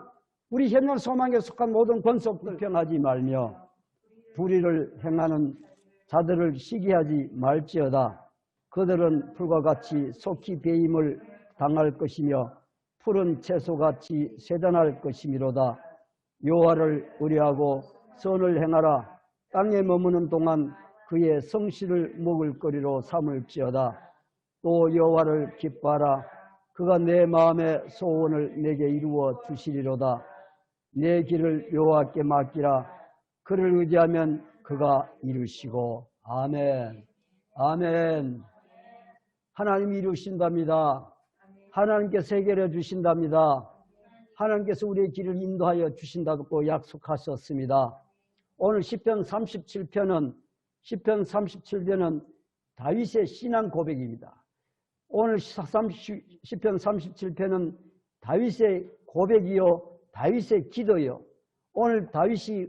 우리 현존 소망에 속한 모든 권속들 평하지 말며 불의를 행하는 자들을 시기하지 말지어다. 그들은 풀과 같이 속히 배임을 당할 것이며 푸른 채소같이 쇠잔할 것이미로다. 여호와를 의뢰하고 선을 행하라. 땅에 머무는 동안 그의 성실을 먹을거리로 삼을지어다. 또 여호와를 기뻐하라. 그가 내 마음의 소원을 내게 이루어 주시리로다. 내 길을 여호와께 맡기라. 그를 의지하면 그가 이루시고. 아멘. 아멘. 하나님이 이루신답니다. 하나님께서 해결해 주신답니다. 하나님께서 우리의 길을 인도하여 주신다고 약속하셨습니다. 오늘 시편 37편은 다윗의 신앙 고백입니다. 오늘 시편 37편은 다윗의 고백이요 다윗의 기도요. 오늘 다윗이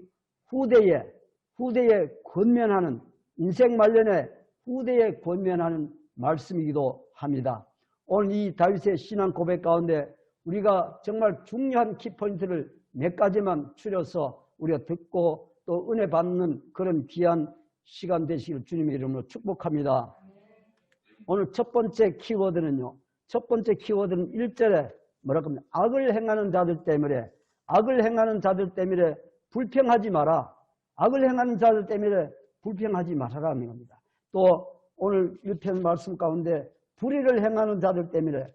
후대에 권면하는 인생 말년에 후대에 권면하는 말씀이기도 합니다. 오늘 이 다윗의 신앙 고백 가운데 우리가 정말 중요한 키포인트를 몇 가지만 추려서 우리가 듣고 또 은혜 받는 그런 귀한 시간 되시길 주님의 이름으로 축복합니다. 오늘 첫 번째 키워드는요. 첫 번째 키워드는 1절에 뭐라고 합니까? 악을 행하는 자들 때문에 불평하지 마라. 악을 행하는 자들 때문에 불평하지 말아라는 겁니다. 또 오늘 1편 말씀 가운데 불의를 행하는 자들 때문에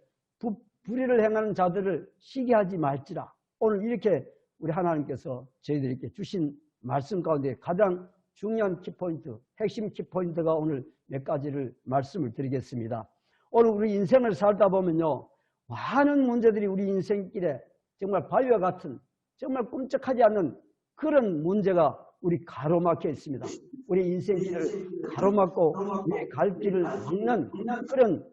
불의를 행하는 자들을 시기하지 말지라. 오늘 이렇게 우리 하나님께서 저희들에게 주신 말씀 가운데 가장 중요한 키포인트, 핵심 키포인트가 오늘 몇 가지를 말씀을 드리겠습니다. 오늘 우리 인생을 살다 보면요, 많은 문제들이 우리 인생길에 정말 바위와 같은, 정말 꿈쩍하지 않는 그런 문제가 우리 가로막혀 있습니다. 우리 인생길을 가로막고 우리 갈 길을 막는 그런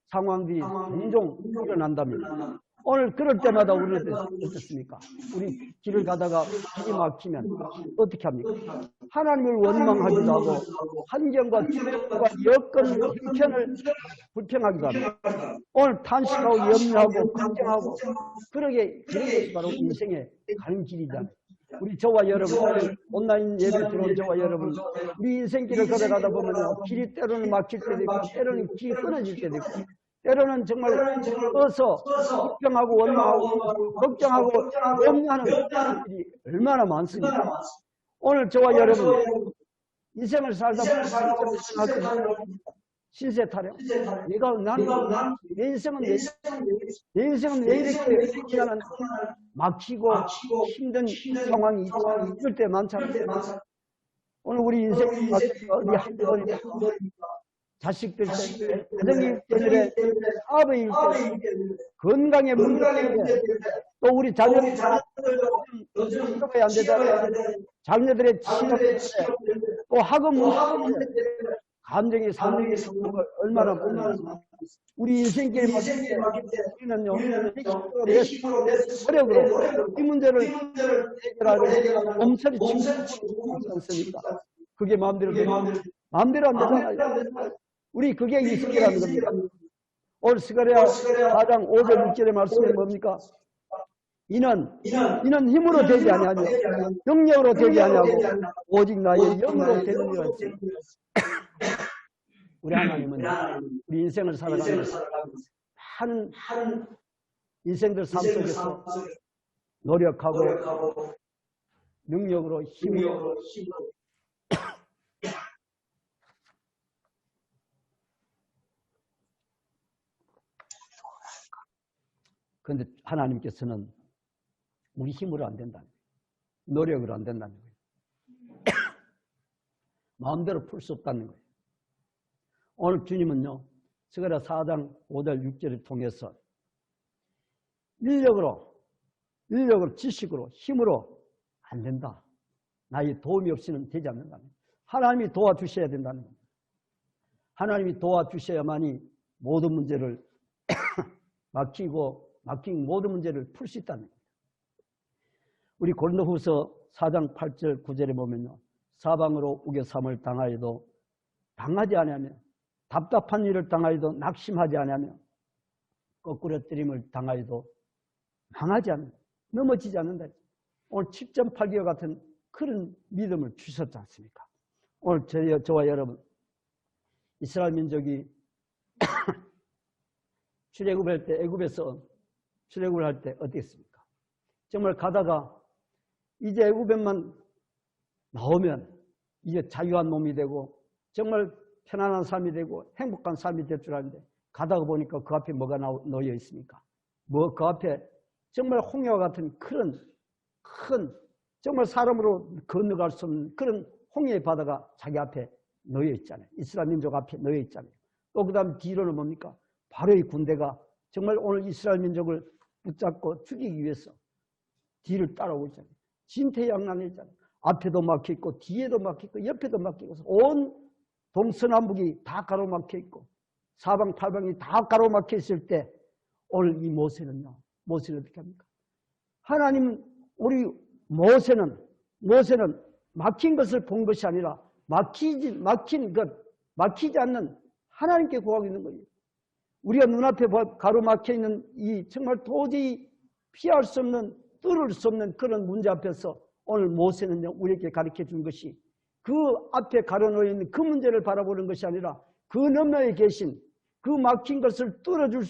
상황들이 종종 일어난답니다. 오늘 그럴 때마다 우리는 어떻습니까? 우리 길을 가다가 길이 막히면 어떻게 합니까? 하나님을 원망하기도 하고 환경과 주변과 여건 형편을 불평하기도 합니다. 오늘 탄식하고 염려하고 걱정하고 그러게 그런 것이 바로 인생의 가는 길이잖아요. 우리 저와 여러분, 온라인 예배 들어온 저와 여러분, 우리 인생길을 걸어가다 보면 길이 때로는 막힐 때도 있고 때로는 길이 끊어질 때도 있고 때로는 정말 어서 걱정하고 원망하고 걱정하고 염려하는 일이 얼마나 많습니까? 오늘 저와 여러분 인생을 살다 보면 신세 타령. 내 인생은 왜 이렇게 나는 막히고 힘든 상황이 있을 때 많잖아요. 오늘 우리 인생이 어디 한 번이나 자식들 때문에, 가정일 때문에, 사업일 때문에, 건강에 문제 때문에, 또 우리 자녀들이 치료가 안 되잖아요. 자녀들의 치료 때문에, 또 학업 문제 때문에, 감정이 상당히 얼마나 많습니까? 우리 인생길 막힐 때 우리는요, 노력으로 이 문제를 해결하려 몸서리 치고 있지 않습니까? 그게 마음대로 안 되잖아요. 우리 그게 인생이라는 겁니다. 오늘 스가랴 4장 5절 6절의 말씀이 뭡니까? 이는 힘으로 되지 아니하며 능력으로 되지 아니하고 오직 나의 영으로 되느니라. 우리 하나님은 우리 인생을 살아가면서 많은 인생들 삶 속에서 노력하고 능력으로 힘으로 그런데 하나님께서는 우리 힘으로 안 된다는 거예요. 노력으로 안 된다는 거예요. 마음대로 풀 수 없다는 거예요. 오늘 주님은요, 스가랴 4장 5절 6절을 통해서 인력으로, 지식으로, 힘으로 안 된다. 나의 도움이 없이는 되지 않는다는 거예요. 하나님이 도와주셔야 된다는 겁니다. 하나님이 도와주셔야만이 모든 문제를 막힌 모든 문제를 풀 수 있다는 겁니다. 우리 고린도후서 4장 8절 9절에 보면요, 사방으로 우겨삼을 당하여도 당하지 아니하며 답답한 일을 당하여도 낙심하지 아니하며 거꾸러뜨림을 당하여도 망하지 않는다. 넘어지지 않는다. 오늘 7.8기와 같은 그런 믿음을 주셨지 않습니까? 오늘 저와 여러분, 이스라엘 민족이 출애굽할 때, 애굽에서 출애굽을 할 때 어땠습니까? 정말 가다가 이제 애굽에만 나오면 이제 자유한 몸이 되고 정말 편안한 삶이 되고 행복한 삶이 될 줄 알았는데 가다가 보니까 그 앞에 뭐가 놓여 있습니까? 그 앞에 정말 홍해와 같은 큰 정말 사람으로 건너갈 수 없는 그런 홍해의 바다가 자기 앞에 놓여 있잖아요. 이스라엘 민족 앞에 놓여 있잖아요. 또 그 다음 뒤로는 뭡니까? 바로 이 군대가 정말 오늘 이스라엘 민족을 붙잡고 죽이기 위해서 뒤를 따라오고 있잖아요. 진퇴양난이잖아요. 앞에도 막혀있고 뒤에도 막혀있고 옆에도 막혀있고 온 동서남북이 다 가로막혀 있고 사방팔방이 다 가로막혀 있을 때 오늘 이 모세는요. 모세는 어떻게 합니까? 하나님 우리 모세는 막힌 것을 본 것이 아니라 막히지 않는 하나님께 구하고 있는 거예요. 우리가 눈앞에 가로막혀 있는 이 정말 도저히 피할 수 없는 뚫을 수 없는 그런 문제 앞에서 오늘 모세는 우리에게 가르쳐 준 것이 그 앞에 가로놓여 있는 그 문제를 바라보는 것이 아니라 그 너머에 계신 그 막힌 것을 뚫을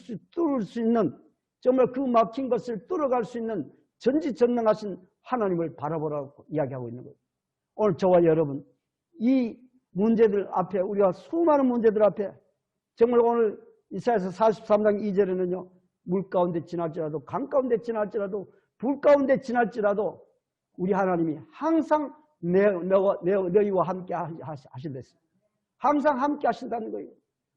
수 있는 정말 그 막힌 것을 뚫어갈 수 있는 전지전능하신 하나님을 바라보라고 이야기하고 있는 거예요. 오늘 저와 여러분 이 문제들 앞에 우리가 수많은 문제들 앞에 정말 오늘 이사야서 43장 2절에는요. 물 가운데 지날지라도 강 가운데 지날지라도 불 가운데 지날지라도 우리 하나님이 항상 너희와 함께 하신댔어요. 항상 함께 하신다는 거예요.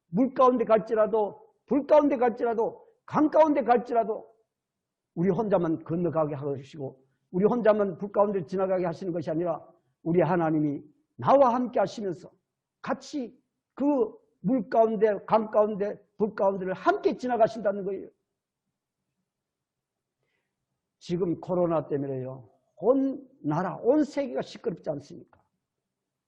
물 가운데 갈지라도, 불 가운데 갈지라도, 강 가운데 갈지라도 우리 혼자만 건너가게 하시고 우리 혼자만 불 가운데 지나가게 하시는 것이 아니라 우리 하나님이 나와 함께 하시면서 같이 그 물 가운데, 강 가운데, 불 가운데를 함께 지나가신다는 거예요. 지금 코로나 때문에요. 온 나라, 온 세계가 시끄럽지 않습니까?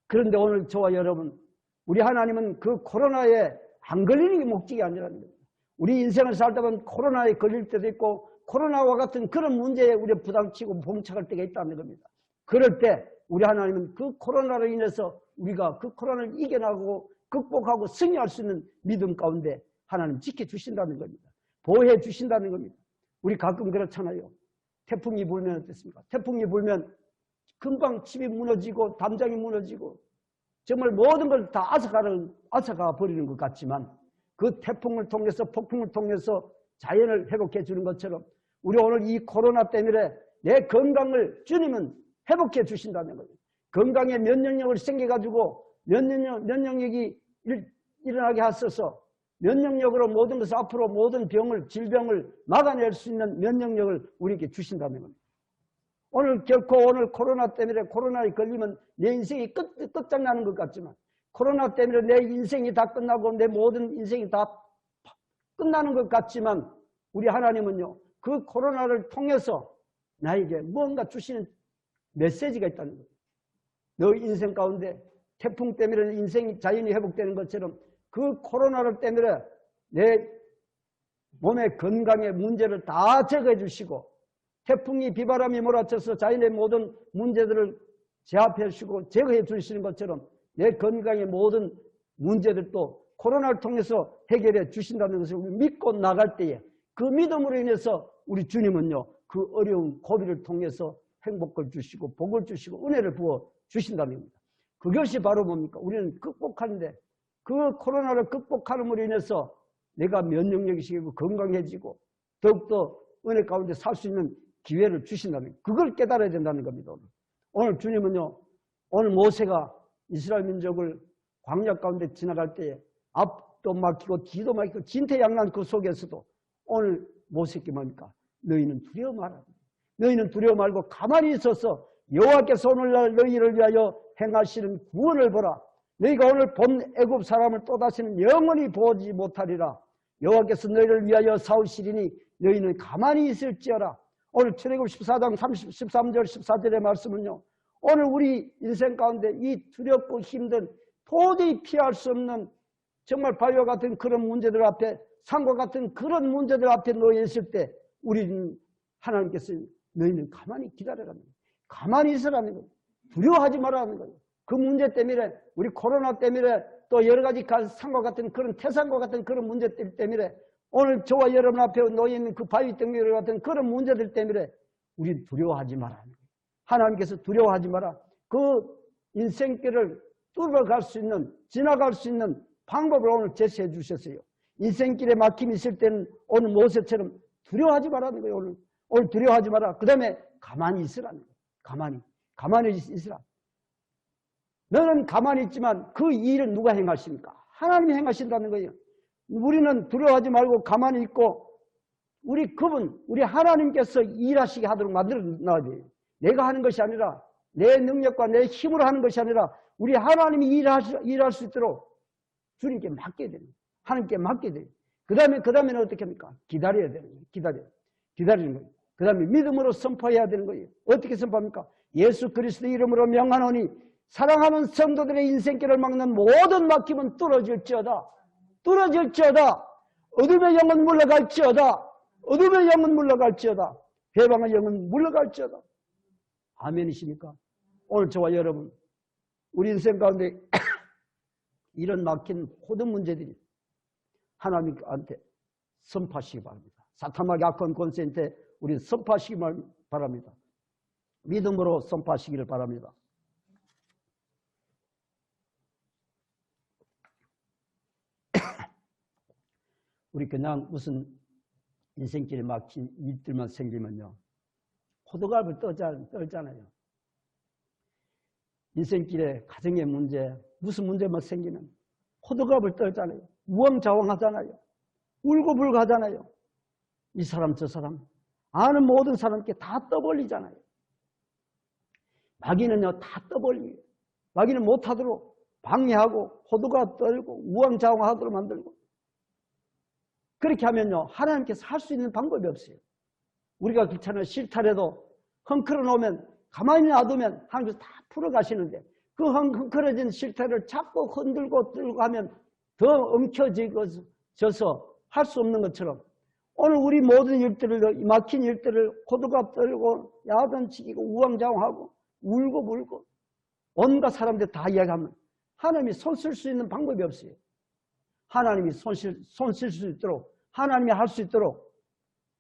그런데 오늘 저와 여러분, 우리 하나님은 그 코로나에 안 걸리는 게 목적이 아니라는 거예요. 우리 인생을 살다 보면 코로나에 걸릴 때도 있고 코로나와 같은 그런 문제에 우리가 부닥치고 봉착할 때가 있다는 겁니다. 그럴 때 우리 하나님은 그 코로나로 인해서 우리가 그 코로나를 이겨나가고 극복하고 승리할 수 있는 믿음 가운데 하나님 지켜주신다는 겁니다. 보호해 주신다는 겁니다. 우리 가끔 그렇잖아요. 태풍이 불면 어떻습니까? 태풍이 불면 금방 집이 무너지고 담장이 무너지고 정말 모든 걸 다 앗아가 버리는 것 같지만 그 태풍을 통해서 폭풍을 통해서 자연을 회복해 주는 것처럼 우리 오늘 이 코로나 때문에 내 건강을 주님은 회복해 주신다는 거예요. 건강에 면역력을 생겨가지고 면역력이 일어나게 하셔서 면역력으로 모든 것을 앞으로 모든 질병을 막아낼 수 있는 면역력을 우리에게 주신다는 겁니다. 오늘 결코 오늘 코로나 때문에 코로나에 걸리면 내 인생이 끝장나는 것 같지만 코로나 때문에 내 인생이 다 끝나고 내 모든 인생이 다 끝나는 것 같지만 우리 하나님은요. 그 코로나를 통해서 나에게 무언가 주시는 메시지가 있다는 거예요. 너 인생 가운데 태풍 때문에 인생이 자연이 회복되는 것처럼 그 코로나를 때문에 내 몸의 건강의 문제를 다 제거해 주시고 태풍이 비바람이 몰아쳐서 자연의 모든 문제들을 제압해 주시고 제거해 주시는 것처럼 내 건강의 모든 문제들도 코로나를 통해서 해결해 주신다는 것을 우리 믿고 나갈 때에 그 믿음으로 인해서 우리 주님은요 그 어려운 고비를 통해서 행복을 주시고 복을 주시고 은혜를 부어 주신다는 겁니다. 그것이 바로 뭡니까? 우리는 극복하는데 그 코로나를 극복함으로 인해서 내가 면역력이 생기고 건강해지고 더욱더 은혜 가운데 살 수 있는 기회를 주신다는 거예요. 그걸 깨달아야 된다는 겁니다. 오늘 주님은요. 오늘 모세가 이스라엘 민족을 광야 가운데 지나갈 때에 앞도 막히고 뒤도 막히고 진퇴양난 그 속에서도 오늘 모세께 뭡니까? 너희는 두려워 말라. 너희는 두려워 말고 가만히 있어서 여호와께서 오늘날 너희를 위하여 행하시는 구원을 보라. 너희가 오늘 본 애굽 사람을 또다시는 영원히 보지 못하리라. 여호와께서 너희를 위하여 싸우시리니 너희는 가만히 있을지어라. 오늘 출애굽 14장 13절 14절의 말씀은요. 오늘 우리 인생 가운데 이 두렵고 힘든 도저히 피할 수 없는 정말 바위와 같은 그런 문제들 앞에 산과 같은 그런 문제들 앞에 놓여 있을 때 우리는 하나님께서 너희는 가만히 기다려라는 거예요. 가만히 있으라는 거예요. 두려워하지 말라는 거예요. 그 문제 때문에 우리 코로나 때문에 또 여러 가지 산과 같은 그런 태산과 같은 그런 문제들 때문에 오늘 저와 여러분 앞에 놓여 있는 그 바위 덩굴 같은 그런 문제들 때문에 우리는 두려워하지 마라. 하나님께서 두려워하지 마라. 그 인생길을 뚫어갈 수 있는 지나갈 수 있는 방법을 오늘 제시해 주셨어요. 인생길에 막힘이 있을 때는 오늘 모세처럼 두려워하지 말라는 거예요. 오늘 두려워하지 마라. 그 다음에 가만히 있으라는 거예요. 가만히 있으라. 너는 가만히 있지만 그 일을 누가 행하십니까? 하나님이 행하신다는 거예요. 우리는 두려워하지 말고 가만히 있고 우리 하나님께서 일하시게 하도록 만들어 놔야 돼요. 내가 하는 것이 아니라 내 능력과 내 힘으로 하는 것이 아니라 우리 하나님이 일할 수 있도록 주님께 맡겨야 됩니다. 하나님께 맡겨야 돼요. 그 다음에는 어떻게 합니까? 기다려야 되는 거예요. 기다리는 거예요. 그 다음에 믿음으로 선포해야 되는 거예요. 어떻게 선포합니까? 예수 그리스도 이름으로 명하노니 사랑하는 성도들의 인생길을 막는 모든 막힘은 뚫어질지어다. 어둠의 영은 물러갈지어다. 해방의 영은 물러갈지어다. 아멘이십니까? 오늘 저와 여러분 우리 인생 가운데 이런 막힌 모든 문제들이 하나님한테 선포하시기 바랍니다. 사탄마귀 악한 권세한테 우리 선포하시기 바랍니다. 믿음으로 선포하시기를 바랍니다. 우리 그냥 무슨 인생길에 막힌 일들만 생기면요. 호들갑을 떨잖아요. 인생길에 가정의 문제, 무슨 문제만 생기면 호들갑을 떨잖아요. 우왕좌왕하잖아요. 울고불고 하잖아요. 이 사람 저 사람 아는 모든 사람께 다 떠벌리잖아요. 마귀는요 다 떠벌리요. 마귀는 못하도록 방해하고 호들갑 떨고 우왕좌왕하도록 만들고, 그렇게 하면요 하나님께서 할 수 있는 방법이 없어요. 우리가 귀찮아 싫다래도 헝클어 놓으면, 가만히 놔두면 하나님께서 다 풀어가시는데, 그 헝클어진 실타를 자꾸 흔들고 들고 하면 더 엉켜져서 할 수 없는 것처럼, 오늘 우리 모든 일들을, 막힌 일들을 호들갑 떨고 야단치기고 우왕좌왕하고 울고 불고 온갖 사람들 다 이야기하면 하나님이 손 쓸 수 있는 방법이 없어요. 하나님이 손 쓸 수 있도록, 하나님이 할 수 있도록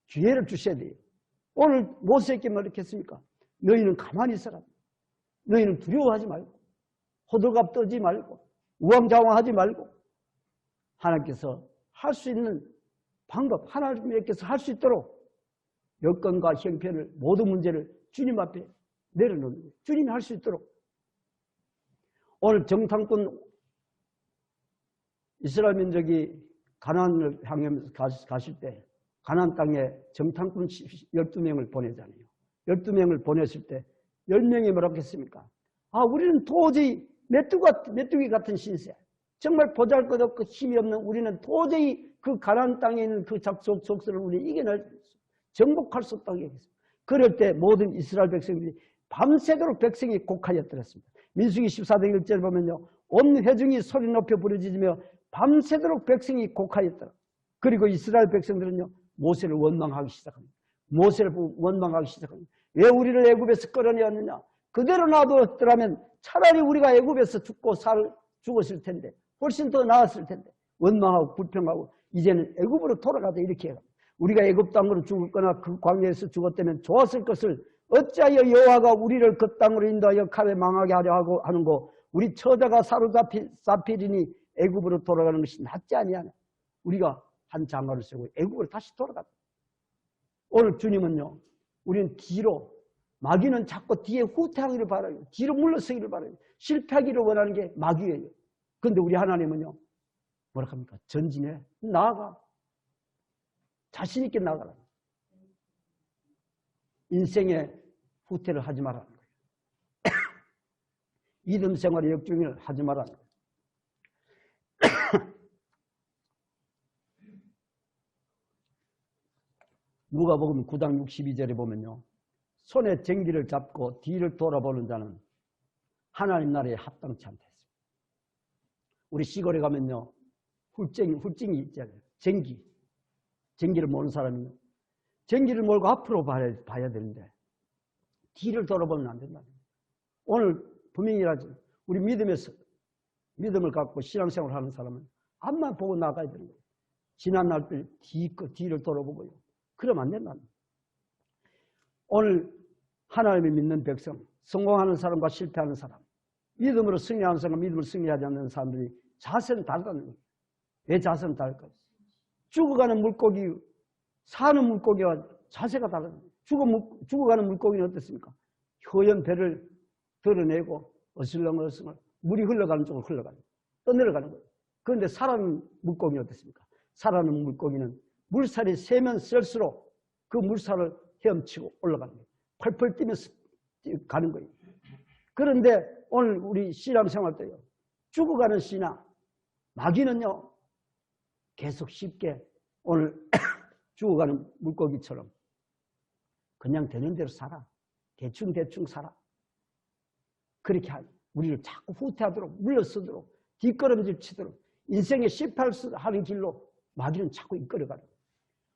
기회를 주셔야 돼요. 오늘 모세에게 이렇게 했습니까? 너희는 가만히 있어라. 너희는 두려워하지 말고 호들갑 떨지 말고 우왕좌왕하지 말고, 하나님께서 할 수 있는 방법, 하나님께서 할 수 있도록 여건과 형편을, 모든 문제를 주님 앞에 내려놓는 거예요. 주님이 할 수 있도록. 오늘 정탐꾼 이스라엘 민족이 가나안을 향하면서 가실 때 가나안 땅에 정탐꾼 12명을 보내잖아요. 12명을 보냈을 때 10명이 뭐라고 했습니까? 아, 우리는 도저히 메뚜기 같은 신세, 정말 보잘것없고 힘이 없는 우리는 도저히 그 가나안 땅에 있는 그 족속을 우리 이겨낼 수 없어, 정복할 수 없다고 얘기했습니다. 그럴 때 모든 이스라엘 백성들이 밤새도록 백성이 곡하였더랬습니다. 민수기 14장 1절에 보면요, 온 회중이 소리 높여 부르짖으며 밤새도록 백성이 곡하였더라. 그리고 이스라엘 백성들은요 모세를 원망하기 시작합니다. 모세를 원망하기 시작합니다. 왜 우리를 애굽에서 끌어내었느냐? 그대로 놔두었더라면 차라리 우리가 애굽에서 죽었을 텐데, 훨씬 더 나았을 텐데. 원망하고 불평하고 이제는 애굽으로 돌아가자 이렇게 해요. 우리가 애굽 땅으로 죽었거나 그 광야에서 죽었다면 좋았을 것을 어찌하여 여호와가 우리를 그 땅으로 인도하여 칼에 망하게 하려 하는고, 우리 처자가 사로잡히리니 애굽으로 돌아가는 것이 낫지 아니하냐. 우리가 한 장가를 세우고 애굽으로 다시 돌아갔다. 오늘 주님은요, 우리는 뒤로, 마귀는 자꾸 뒤에 후퇴하기를 바라요. 뒤로 물러서기를 바라요. 실패하기를 원하는 게 마귀예요. 그런데 우리 하나님은요 뭐라 합니까? 전진해, 나아가, 자신 있게 나아가라. 인생에 후퇴를 하지 말라는 거예요. 이듬 생활의 역중을 하지 말라는 거예요. 누가복음 9장 62절에 보면요, 손에 쟁기를 잡고 뒤를 돌아보는 자는 하나님 나라에 합당치 않다 했습니다. 우리 시골에 가면요 훌증이 있잖아요. 쟁기를 모르는 사람이요, 쟁기를 몰고 앞으로 봐야 되는데 뒤를 돌아보면 안 된다. 오늘 분명히라지 우리 믿음을 갖고 신앙생활을 하는 사람은 앞만 보고 나가야 되는 거예요. 지난 날들 뒤를 돌아보고요. 그러면 안 된다. 오늘 하나님을 믿는 백성, 성공하는 사람과 실패하는 사람, 믿음으로 승리하는 사람과 믿음으로 승리하지 않는 사람들이 자세는 다르다는 거예요. 왜 자세는 다를까요? 죽어가는 물고기, 사는 물고기와 자세가 다르다. 죽어가는 물고기는 어떻습니까? 허연 배를 드러내고 어슬렁어슬렁 물이 흘러가는 쪽으로 흘러가는, 떠내려가는 거예요. 그런데 살아는 물고기는 어떻습니까? 살아는 물고기는 물살이 세면 셀수록 그 물살을 헤엄치고 올라가는 거예요. 펄펄 뛰면서 가는 거예요. 그런데 오늘 우리 신앙생활 때요, 죽어가는 신앙, 마귀는요 계속 쉽게 오늘 죽어가는 물고기처럼 그냥 되는 대로 살아, 대충 살아, 그렇게 우리를 자꾸 후퇴하도록, 물러서도록, 뒷걸음질 치도록, 인생에 실패하는 길로 마귀는 자꾸 이끌어가는 거예요.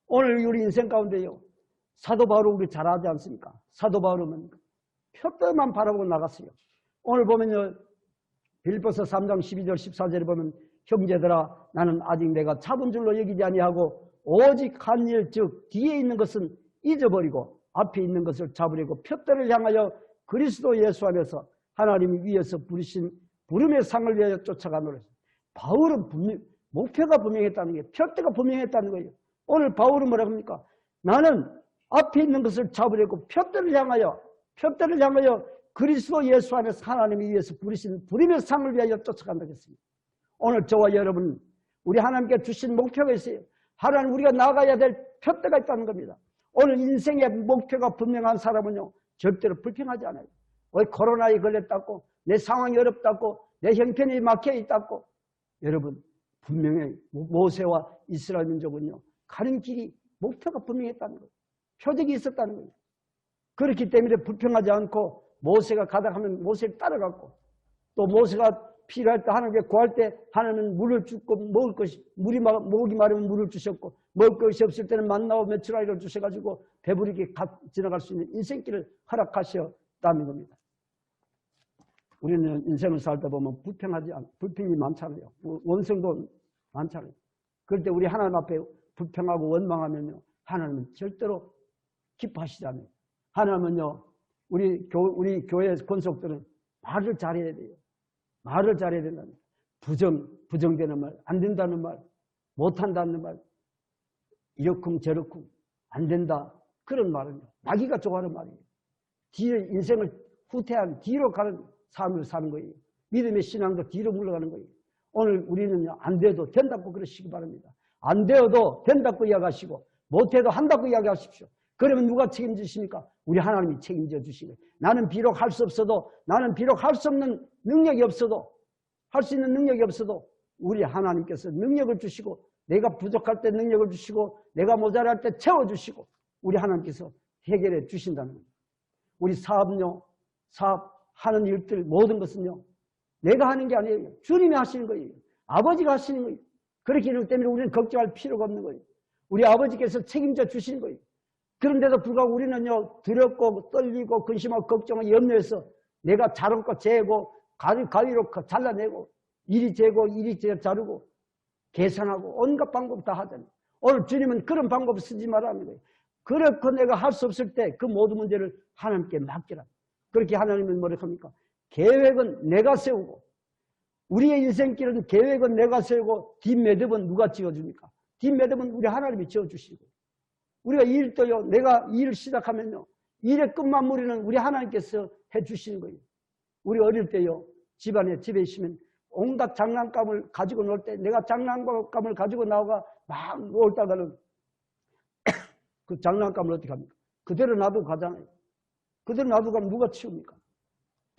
오늘 우리 인생 가운데요, 사도 바울을 우리 잘 알지 않습니까? 사도 바울은 표대만 바라보고 나갔어요. 오늘 보면요, 빌립보서 3장 12절 14절에 보면, 형제들아, 나는 아직 내가 잡은 줄로 여기지 아니하고 오직 한 일, 즉 뒤에 있는 것은 잊어버리고 앞에 있는 것을 잡으려고 표대를 향하여 그리스도 예수 안에서 하나님이 위에서 부르신 부름의 상을 위하여 쫓아가노라. 바울은 목표가 분명했다는 게, 표대가 분명했다는 거예요. 오늘 바울은 뭐라고 합니까? 나는 앞에 있는 것을 잡으려고 표대를 향하여 그리스도 예수 안에서 하나님이 위해서 부르신 부름의 상을 위하여 쫓아간다고 했습니다. 오늘 저와 여러분 우리 하나님께 주신 목표가 있어요. 하나님 우리가 나가야 될 표대가 있다는 겁니다. 오늘 인생의 목표가 분명한 사람은요 절대로 불평하지 않아요. 왜 코로나에 걸렸다고 내 상황이 어렵다고 내 형편이 막혀 있다고. 여러분 분명히 모세와 이스라엘 민족은요 가는 길이 목표가 분명했다는 거예요. 표적이 있었다는 거예요. 그렇기 때문에 불평하지 않고 모세가 가다 하면 모세를 따라갔고 또 모세가 필요할 때 하나님께 구할 때 하나님은 물을 주고 먹을 것이 목이 마르면 물을 주셨고 먹을 것이 없을 때는 만나와 메추라기를 주셔가지고 배부르게 지나갈 수 있는 인생길을 허락하셨다는 겁니다. 우리는 인생을 살다 보면 불평이 많잖아요. 원성도 많잖아요. 그럴 때 우리 하나님 앞에 불평하고 원망하면요 하나님은 절대로 기뻐하시지 않아요. 하나님은요 우리 교회 권속들은 말을 잘해야 돼요. 말을 잘해야 된다는 부정되는 말, 안 된다는 말, 못한다는 말, 이렇쿵 저렇쿵 안 된다 그런 말은요 마귀가 좋아하는 말이에요. 뒤에 인생을 후퇴한 뒤로 가는 삶을 사는 거예요. 믿음의 신앙도 뒤로 물러가는 거예요. 오늘 우리는 안 돼도 된다고 그러시기 바랍니다. 안 되어도 된다고 이야기하시고 못해도 한다고 이야기하십시오. 그러면 누가 책임지십니까? 우리 하나님이 책임져 주시고 나는 비록 할 수 없어도 나는 비록 할 수 없는 능력이 없어도 할 수 있는 능력이 없어도 우리 하나님께서 능력을 주시고 내가 부족할 때 능력을 주시고 내가 모자랄 때 채워주시고 우리 하나님께서 해결해 주신다는 겁니다. 우리 사업하는 일들 모든 것은요 내가 하는 게 아니에요. 주님이 하시는 거예요. 아버지가 하시는 거예요. 그렇기 때문에 우리는 걱정할 필요가 없는 거예요. 우리 아버지께서 책임져 주시는 거예요. 그런데도 불구하고 우리는요 두렵고 떨리고 근심하고 걱정하고 염려해서 내가 자를 거 재고 가위로 잘라내고 이리 재고 이리 자르고 계산하고 온갖 방법 다 하잖아요. 오늘 주님은 그런 방법을 쓰지 말라는 거예요. 그렇고 내가 할 수 없을 때 그 모든 문제를 하나님께 맡기라. 그렇게 하나님은 뭐라 합니까? 계획은 내가 세우고 우리의 인생길은 계획은 내가 세우고 뒷매듭은 누가 지어줍니까? 뒷매듭은 우리 하나님이 지어주시고 우리가 일도요 내가 일을 시작하면요 일의 끝마무리는 우리 하나님께서 해주시는 거예요. 우리 어릴 때요 집에 있으면 온갖 장난감을 가지고 놀 때 내가 장난감을 가지고 나와가 막 놀다가는 그 장난감을 어떻게 합니까? 그대로 놔두고 가잖아요. 그대로 놔두고 가면 누가 치웁니까?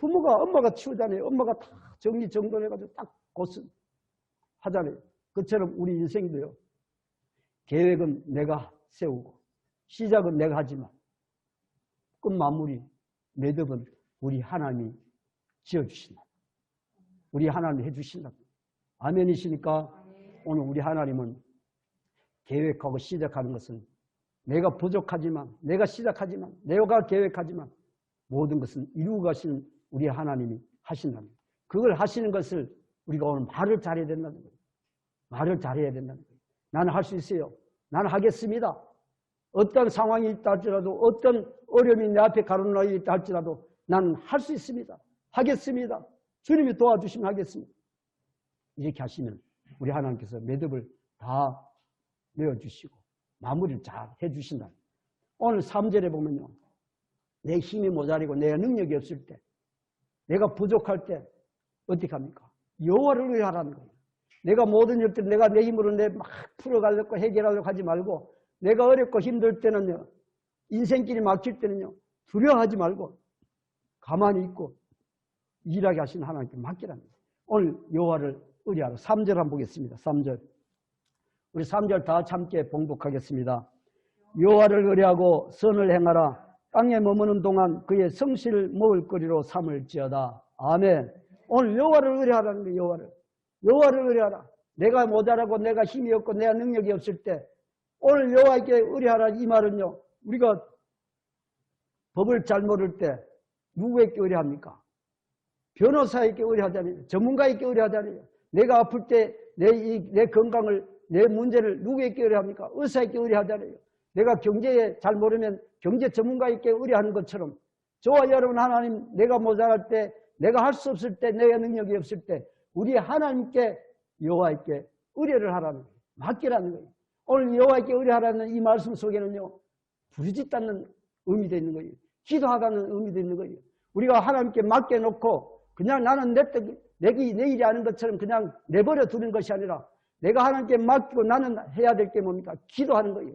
엄마가 치우잖아요. 엄마가 다 정리정돈해가지고 딱 곧은 하잖아요. 그처럼 우리 인생도요. 계획은 내가 세우고 시작은 내가 하지만 끝마무리 매듭은 우리 하나님이 지어주신다. 우리 하나님이 해주신다. 아멘이시니까 오늘 우리 하나님은 계획하고 시작하는 것은 내가 부족하지만 내가 시작하지만 내가 계획하지만 모든 것은 이루고 가시는 우리 하나님이 하신다는 거예요. 그걸 하시는 것을 우리가 오늘 말을 잘해야 된다는 거예요. 말을 잘해야 된다는 거예요. 나는 할 수 있어요. 나는 하겠습니다. 어떤 상황이 있다 할지라도 어떤 어려움이 내 앞에 가로놓여 있다 할지라도 나는 할 수 있습니다. 하겠습니다. 주님이 도와주시면 하겠습니다. 이렇게 하시면 우리 하나님께서 매듭을 다 메어주시고 마무리를 잘 해주신다. 오늘 3절에 보면요. 내 힘이 모자리고 내 능력이 없을 때 내가 부족할 때 어떻게 합니까? 여호와를 의뢰하라는 거예요. 내가 모든 일들 내가 내 힘으로 막 풀어가려고 해결하려고 하지 말고 내가 어렵고 힘들 때는요. 인생길이 막힐 때는요. 두려워하지 말고 가만히 있고 일하게 하시는 하나님께 맡기라는 거예요. 오늘 여호와를 의뢰하라. 3절 한번 보겠습니다. 3절. 우리 3절 다 함께 봉독하겠습니다. 여호와를 의뢰하고 선을 행하라. 땅에 머무는 동안 그의 성실을 먹을거리로 삼을지어다. 아멘. 오늘 여호와를 의뢰하라는 거예요. 여호와를 의뢰하라. 내가 모자라고 내가 힘이 없고 내가 능력이 없을 때 오늘 여호와에게 의뢰하라. 이 말은요. 우리가 법을 잘 모를 때 누구에게 의뢰합니까? 변호사에게 의뢰하잖아요. 전문가에게 의뢰하잖아요. 내가 아플 때 내 건강을 내 문제를 누구에게 의뢰합니까? 의사에게 의뢰하잖아요. 내가 경제에 잘 모르면 경제 전문가에게 의뢰하는 것처럼 저와 여러분 하나님 내가 모자랄 때 내가 할 수 없을 때 내가 능력이 없을 때 우리 하나님께 여호와에게 의뢰를 하라는 거예요. 맡기라는 거예요. 오늘 여호와에게 의뢰하라는 이 말씀 속에는요. 부르짖다는 의미도 있는 거예요. 기도하라는 의미도 있는 거예요. 우리가 하나님께 맡겨놓고 그냥 나는 내 일이 아닌 것처럼 그냥 내버려 두는 것이 아니라 내가 하나님께 맡기고 나는 해야 될 게 뭡니까? 기도하는 거예요.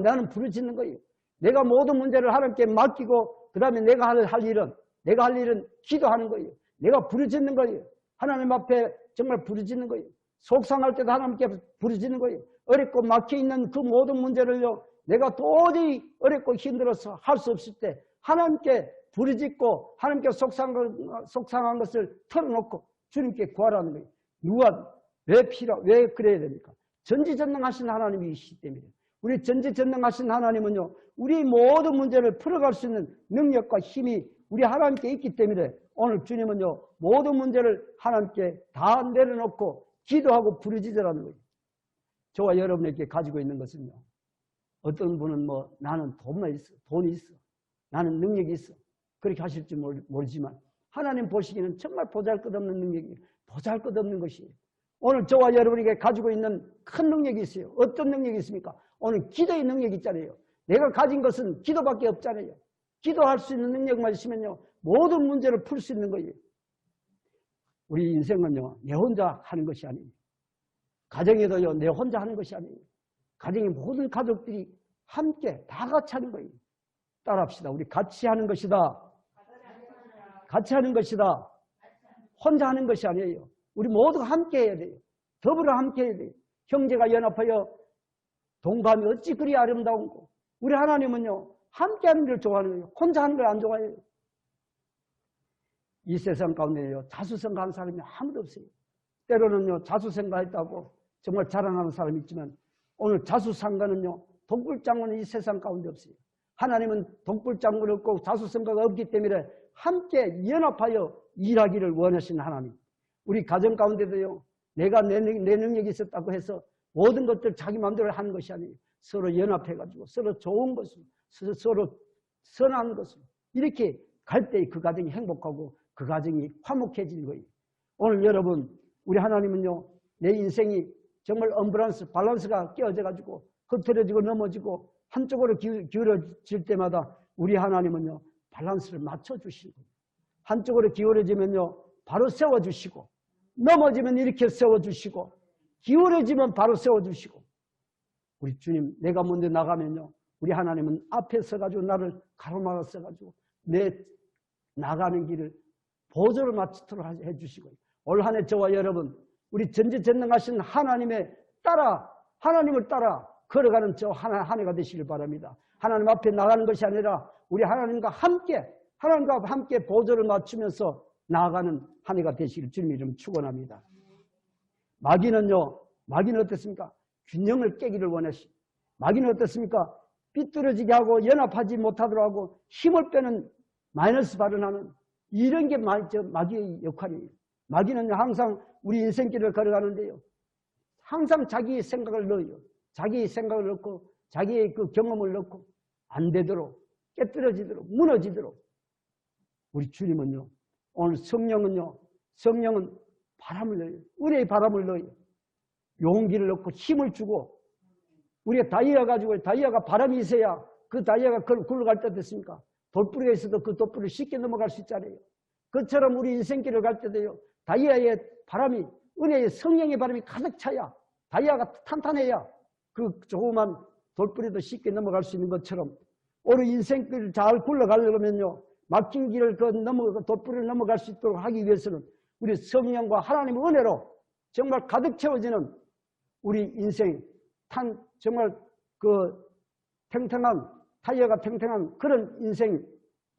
나는 부르짖는 거예요. 내가 모든 문제를 하나님께 맡기고 그 다음에 내가 할 일은 기도하는 거예요. 내가 부르짖는 거예요. 하나님 앞에 정말 부르짖는 거예요. 속상할 때도 하나님께 부르짖는 거예요. 어렵고 막혀있는 그 모든 문제를요, 내가 도저히 어렵고 힘들어서 할 수 없을 때 하나님께 부르짖고 하나님께 속상한 것을 털어놓고 주님께 구하라는 거예요. 왜 그래야 됩니까? 전지전능하신 하나님이시기 때문에. 우리 전지전능하신 하나님은요, 우리 모든 문제를 풀어갈 수 있는 능력과 힘이 우리 하나님께 있기 때문에 오늘 주님은요, 모든 문제를 하나님께 다 내려놓고 기도하고 부르짖으라는 거예요. 저와 여러분에게 가지고 있는 것은요, 어떤 분은 나는 돈이 있어. 나는 능력이 있어. 그렇게 하실지 모르지만 하나님 보시기에는 정말 보잘것없는 능력이에요. 보잘것없는 것이에요. 오늘 저와 여러분에게 가지고 있는 큰 능력이 있어요. 어떤 능력이 있습니까? 오늘 기도의 능력이 있잖아요. 내가 가진 것은 기도밖에 없잖아요. 기도할 수 있는 능력만 있으면요, 모든 문제를 풀 수 있는 거예요. 우리 인생은요, 내 혼자 하는 것이 아니에요. 가정에도요, 내 혼자 하는 것이 아니에요. 가정의 모든 가족들이 함께 다 같이 하는 거예요. 따라합시다. 우리 같이 하는 것이다. 같이 하는 것이다. 혼자 하는 것이 아니에요. 우리 모두가 함께 해야 돼요. 더불어 함께 해야 돼요. 형제가 연합하여 동감이 어찌 그리 아름다운고. 우리 하나님은요, 함께 하는 걸 좋아하는 거예요. 혼자 하는 걸 안 좋아해요. 이 세상 가운데요, 자수성가하는 사람이 아무도 없어요. 때로는요, 자수성가했다고 정말 자랑하는 사람이 있지만 오늘 자수성가는요, 동굴장군은 이 세상 가운데 없어요. 하나님은 동굴장군 없고 자수성가가 없기 때문에 함께 연합하여 일하기를 원하시는 하나님. 우리 가정 가운데도요, 내가 내 능력이 있었다고 해서 모든 것들 자기 마음대로 하는 것이 아니에요. 서로 연합해가지고 서로 좋은 것을, 서로 선한 것을 이렇게 갈 때 그 가정이 행복하고 그 가정이 화목해지는 거예요. 오늘 여러분, 우리 하나님은요, 내 인생이 정말 밸런스가 깨어져가지고 흐트러지고 넘어지고 한쪽으로 기울어질 때마다 우리 하나님은요, 밸런스를 맞춰주시는 거예요. 한쪽으로 기울어지면요, 바로 세워주시고, 넘어지면 이렇게 세워주시고, 기울어지면 바로 세워주시고. 우리 주님, 내가 먼저 나가면요, 우리 하나님은 앞에 서가지고 나를 가로막아 서가지고 내 나가는 길을 보조를 맞추도록 해주시고, 올 한 해 저와 여러분, 우리 전지전능하신 하나님을 따라 걸어가는 저 한 해가 되시길 바랍니다. 하나님 앞에 나가는 것이 아니라 우리 하나님과 함께 보조를 맞추면서 나아가는 한 해가 되시길 주님 이름 축원합니다. 마귀는 어떻습니까? 균형을 깨기를 원하시. 마귀는 어떻습니까? 삐뚤어지게 하고 연합하지 못하도록 하고 힘을 빼는 마이너스 발언하는 이런 게 마귀의 역할이에요. 마귀는 항상 우리 인생길을 걸어가는데요, 항상 자기의 생각을 넣어요. 자기의 생각을 넣고 자기의 그 경험을 넣고 안 되도록, 깨뜨려지도록, 무너지도록. 우리 주님은요, 오늘 성령은 바람을 넣어요. 은혜의 바람을 넣어요. 용기를 넣고 힘을 주고, 우리가 다이아가 바람이 있어야 그 다이아가 굴러갈 때 됐습니까? 돌뿌리가 있어도 그 돌뿌리를 쉽게 넘어갈 수 있잖아요. 그처럼 우리 인생길을 갈 때도요, 다이아의 바람이, 은혜의 성령의 바람이 가득 차야, 다이아가 탄탄해야 그 조그만 돌뿌리도 쉽게 넘어갈 수 있는 것처럼 오늘 인생길을 잘 굴러가려면요, 막힌 길을 돌뿌리를 넘어갈 수 있도록 하기 위해서는 우리 성령과 하나님의 은혜로 정말 가득 채워지는 우리 인생, 정말 타이어가 탱탱한 그런 인생,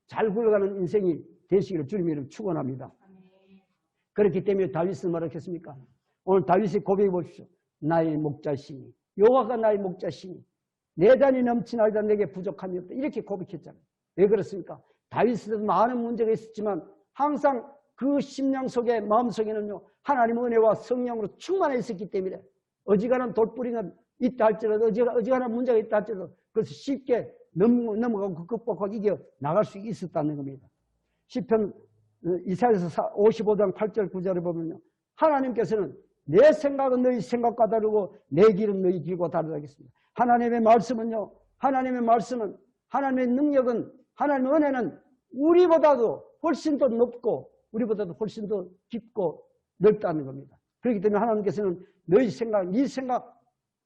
잘 굴러가는 인생이 되시기를 주님의 이름 축원합니다. 그렇기 때문에 다윗은 뭐라 했습니까? 오늘 다윗의 고백해 보십시오. 나의 목자시니, 여호와가 나의 목자시니 내 잔이 넘치나이다 내게 부족함이 없다. 이렇게 고백했잖아요. 왜 그렇습니까? 다윗은 많은 문제가 있었지만 항상 그 심령 속에, 마음 속에는요, 하나님의 은혜와 성령으로 충만해 있었기 때문에 어지간한 돌뿌리가 있다 할지라도, 어지간한 문제가 있다 할지라도 그것을 쉽게 넘어가고 극복하고 이겨 나갈 수 있었다는 겁니다. 시편 이사야서 55장 8절 9절을 보면요, 하나님께서는 내 생각은 너희 생각과 다르고 내 길은 너희 길과 다르다 하겠습니다. 하나님의 말씀은, 하나님의 능력은, 하나님의 은혜는 우리보다도 훨씬 더 높고 우리보다도 훨씬 더 깊고 넓다는 겁니다. 그렇기 때문에 하나님께서는 너희 생각, 네 생각,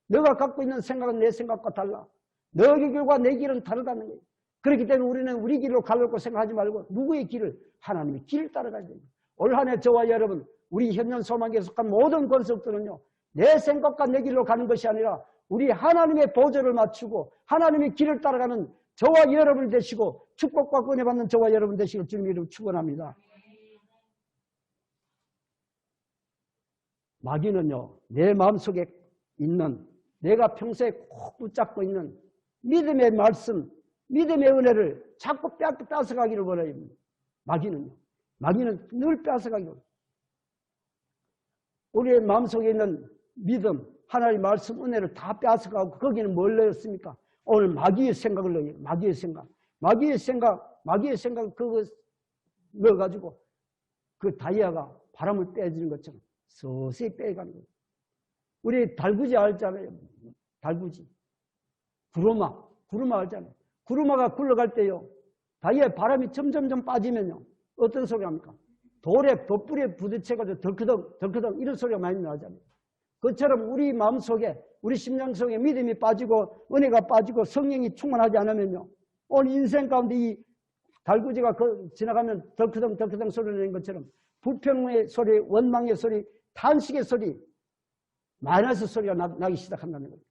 너가 갖고 있는 생각은 내 생각과 달라. 너의 길과 내 길은 다르다는 거예요. 그렇기 때문에 우리는 우리 길로 가려고 생각하지 말고 누구의 길을? 하나님의 길을 따라가야 됩니다. 올 한 해 저와 여러분, 우리 현년 소망에 속한 모든 권속들은요, 내 생각과 내 길로 가는 것이 아니라 우리 하나님의 보좌를 맞추고 하나님의 길을 따라가는 저와 여러분 되시고 축복과 은혜 받는 저와 여러분 되시길 주님 이름으로 축원합니다. 마귀는요, 내 마음속에 있는 내가 평소에 꼭 붙잡고 있는 믿음의 말씀, 믿음의 은혜를 자꾸 뺏어가기를 원해요. 마귀는 늘 뺏어가기를. 우리의 마음속에 있는 믿음, 하나님의 말씀, 은혜를 다 뺏어가고 거기는 뭘 넣었습니까? 오늘 마귀의 생각을 넣어요. 마귀의 생각 그거 넣어가지고 그 다이아가 바람을 빼주는 것처럼 서서히 빼가는 거예요. 우리 달구지 알잖아요. 달구지. 구루마 알잖아요. 구루마가 굴러갈 때요, 다이아에 바람이 점점점 빠지면요, 어떤 소리가 합니까? 돌뿌리에 부딪혀가지고 덜크덩 이런 소리가 많이 나잖아요. 그처럼 우리 마음속에, 우리 심령 속에 믿음이 빠지고 은혜가 빠지고 성령이 충만하지 않으면요, 오늘 인생 가운데 이 달구지가 지나가면 덜크덩 소리 내는 것처럼 불평의 소리, 원망의 소리, 탄식의 소리, 마이너스 소리가 나기 시작한다는 거예요.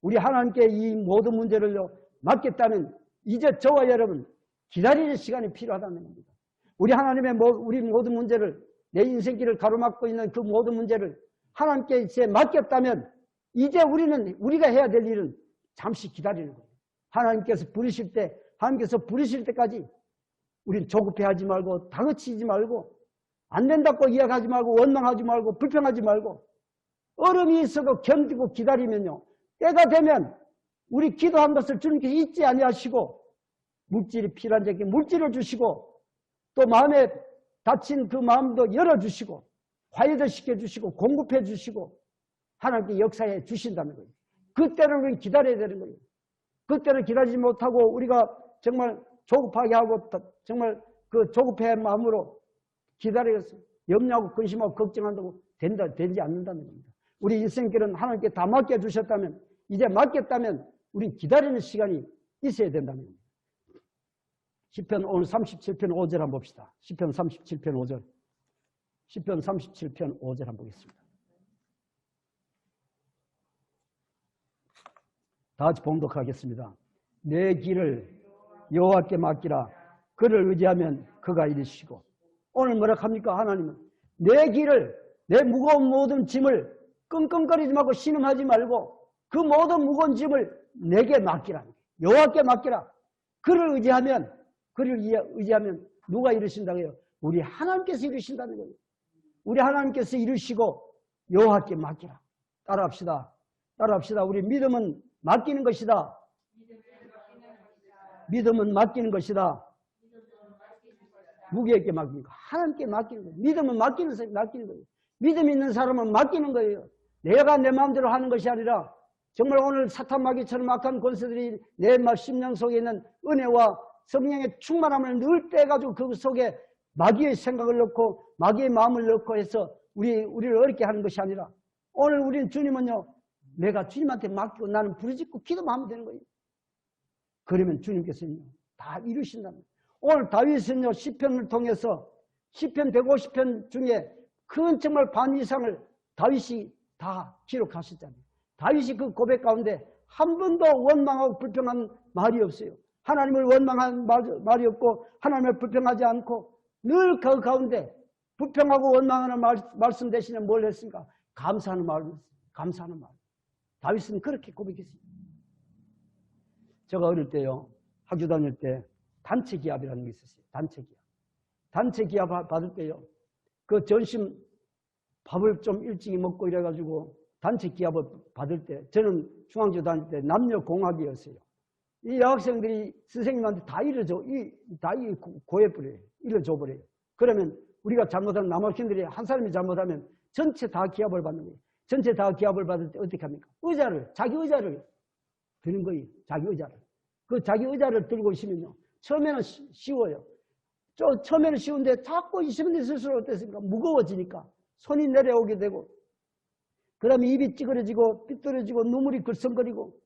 우리 하나님께 이 모든 문제를요, 맡겠다면 이제 저와 여러분 기다리는 시간이 필요하다는 겁니다. 우리 하나님의 우리 모든 문제를, 내 인생길을 가로막고 있는 그 모든 문제를 하나님께 이제 맡겼다면 이제 우리가 해야 될 일은 잠시 기다리는 거예요. 하나님께서 부르실 때까지 우린 조급해하지 말고 다그치지 말고 안 된다고 이야기하지 말고 원망하지 말고 불평하지 말고 얼음이 있어도 견디고 기다리면요, 때가 되면 우리 기도한 것을 주님께서 잊지 아니하시고 물질이 필요한 자에게 물질을 주시고 또 마음에 닫힌 그 마음도 열어주시고 화해도 시켜주시고 공급해 주시고 하나님께 역사해 주신다는 거예요. 그때는 우리는 기다려야 되는 거예요. 그때는 기다리지 못하고 우리가 정말 조급하게 하고 정말 그 조급한 마음으로 기다려서 염려하고 근심하고 걱정한다고 되지 않는다는 겁니다. 우리 인생길은 하나님께 다 맡겨주셨다면, 이제 맡겼다면 우린 기다리는 시간이 있어야 된다는 겁니다. 시편 오늘 37편 5절 한번 봅시다. 시편 37편 5절. 시편 37편 5절 한번 보겠습니다. 다 같이 봉독하겠습니다. 내 길을 여호와께 맡기라. 그를 의지하면 그가 이루시고. 오늘 뭐라 합니까? 하나님은 내 길을, 내 무거운 모든 짐을 끙끙거리지 말고 신음하지 말고 그 모든 무거운 짐을 내게 맡기라. 여호와께 맡기라. 그를 의지하면 누가 이루신다고요? 우리 하나님께서 이루신다는 거예요. 우리 하나님께서 이루시고 여호와께 맡기라. 따라합시다. 우리 믿음은 맡기는 것이다. 믿음은 맡기는 것이다. 누구에게 맡기는 거? 하나님께 맡기는 거예요. 믿음은 맡기는 거예요. 믿음 있는 사람은 맡기는 거예요. 내가 내 마음대로 하는 것이 아니라 정말 오늘 사탄 마귀처럼 악한 권세들이 내 심령 속에 있는 은혜와 성령의 충만함을 늘 빼가지고 그 속에 마귀의 생각을 넣고 마귀의 마음을 넣고 해서 우리를 어렵게 하는 것이 아니라 오늘 우리는 주님은요, 내가 주님한테 맡기고 나는 부르짖고 기도만 하면 되는 거예요. 그러면 주님께서는요, 다 이루신다는 거예요. 오늘 다윗은요, 시편을 통해서 시편 150편 중에 큰 정말 반 이상을 다윗이 다 기록하셨잖아요. 다윗이 그 고백 가운데 한 번도 원망하고 불평한 말이 없어요. 하나님을 원망한 말이 없고 하나님을 불평하지 않고 늘 그 가운데 불평하고 원망하는 말씀 대신에 뭘 했습니까? 감사하는 말. 다윗은 그렇게 고백했어요. 제가 어릴 때요, 학교 다닐 때 단체 기합이라는 게 있었어요. 단체 기합 받을 때요, 그 점심 밥을 좀 일찍 먹고 이래가지고 단체 기합을 받을 때, 저는 중앙교 다닐 때 남녀공학이었어요. 이 여학생들이 선생님한테 다 고해버려요. 일러줘버려요. 그러면 우리가 잘못하면 남학생들이 한 사람이 잘못하면 전체 다 기합을 받는 거예요. 전체 다 기합을 받을 때 어떻게 합니까? 자기 의자를 드는 거예요. 자기 의자를. 그 자기 의자를 들고 있으면요, 처음에는 쉬워요. 처음에는 쉬운데 자꾸 있으면 있을수록 어땠습니까? 무거워지니까 손이 내려오게 되고, 그 다음에 입이 찌그러지고 삐뚤어지고 눈물이 글썽거리고,